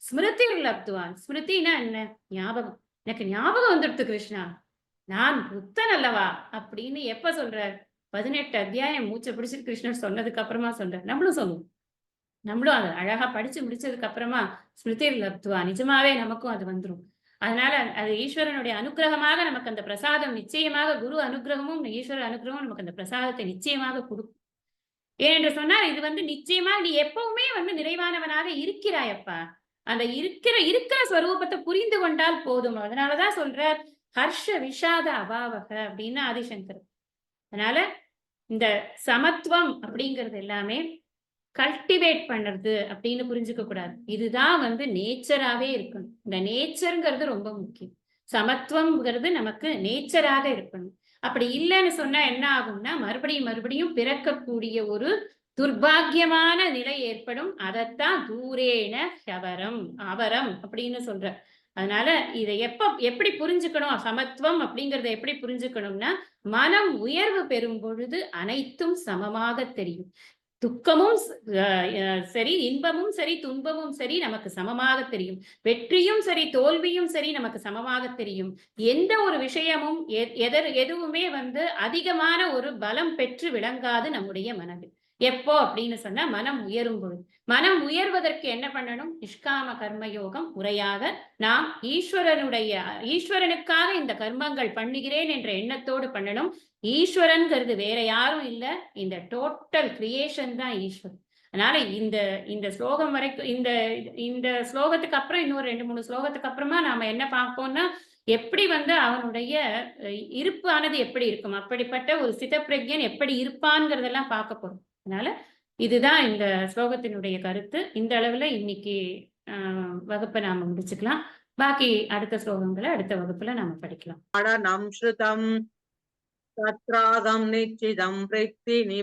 Speaker 1: ஸ்மிருதிர் லப்த்வான். ஸ்மிருதினா என்ன? ஞாபகம். எனக்கு ஞாபகம் வந்துடுது கிருஷ்ணா, நான் புத்தன் அல்லவா அப்படின்னு எப்ப சொல்றார்? 18 அத்தியாயம் மூச்சை பிடிச்சு கிருஷ்ணர் சொன்னதுக்கு அப்புறமா சொல்றார். நம்மளும் சொல்லுவோம். நம்மளும் அதை அழகா படிச்சு முடிச்சதுக்கு அப்புறமா ஸ்மிருதிர் லப்த்வா நிஜமாவே நமக்கும் அது வந்துரும். அதனால அது ஈஸ்வரனுடைய அனுகிரகமாக நமக்கு அந்த பிரசாதம் நிச்சயமாக, குரு அனுகிரகமும் ஈஸ்வர அனுகிரகமும் நமக்கு அந்த பிரசாதத்தை நிச்சயமாக கொடுக்கும். ஏனென்று சொன்னால் இது வந்து நிச்சயமா நீ எப்பவுமே வந்து நிறைவானவனாக இருக்கிறாயப்பா. அந்த இருக்கிற ஸ்வரூபத்தை புரிந்து கொண்டால் போதும். அதனாலதான் சொல்ற ஹர்ஷ விஷாத அபாவக அப்படின்னு ஆதிசங்கர். அதனால இந்த சமத்துவம் அப்படிங்கிறது எல்லாமே கல்டிவேட் பண்றது அப்படின்னு புரிஞ்சுக்க கூடாது. இதுதான் வந்து நேச்சராவே இருக்கணும். இந்த நேச்சர்ங்கிறது ரொம்ப முக்கியம். சமத்துவம்ங்கிறது நமக்கு நேச்சராக இருக்கணும். அப்படி இல்லைன்னு சொன்னா என்ன ஆகும்னா மறுபடியும் பிறக்கக்கூடிய ஒரு துர்பாகியமான நிலை ஏற்படும். அதைத்தான் தூரேன அவரம் அப்படின்னு சொல்ற. அதனால இதை எப்படி புரிஞ்சுக்கணும்? சமத்துவம் அப்படிங்கறத எப்படி புரிஞ்சுக்கணும்னா மனம் உயர்வு பெறும் பொழுது அனைத்தும் சமமாக தெரியும். துக்கமும் சரி, இன்பமும் சரி, துன்பமும் சரி நமக்கு சமமாக தெரியும். வெற்றியும் சரி, தோல்வியும் சரி நமக்கு சமமாக தெரியும். எந்த ஒரு விஷயமும் எதுவுமே வந்து அதிகமான ஒரு பலம் பெற்று விளங்காது நம்முடைய மனதில். எப்போ அப்படின்னு சொன்னா மனம் உயரும் பொழுது. மனம் உயர்வதற்கு என்ன பண்ணணும்? நிஷ்காம கர்மயோகம் முறையாக நாம் ஈஸ்வரனுக்காக இந்த கர்மங்கள் பண்ணுகிறேன் என்ற எண்ணத்தோடு பண்ணணும். ஈஸ்வரன்கிறது வேற யாரும் இல்ல, இந்த டோட்டல் கிரியேஷன் தான் ஈஸ்வரன். அதனால இந்த ஸ்லோகம் வரைக்கும் இந்த ஸ்லோகத்துக்கு அப்புறம் இன்னொரு 2-3 ஸ்லோகத்துக்கு அப்புறமா நாம என்ன பார்ப்போம்னா எப்படி வந்து அவனுடைய இருப்பானது எப்படி இருக்கும், அப்படிப்பட்ட ஒரு சிதப்பிரக்ஞன் எப்படி இருப்பான்ங்கிறதெல்லாம் பார்க்க போறோம். அதனால இதுதான் இந்த ஸ்லோகத்தினுடைய கருத்து. இந்த அளவுல இன்னைக்கு வகுப்பை நாம முடிச்சுக்கலாம். பாக்கி அடுத்த ஸ்லோகங்களை அடுத்த வகுப்புல நாம படிக்கலாம்.
Speaker 2: தத்ராகம் நிச்சிதம்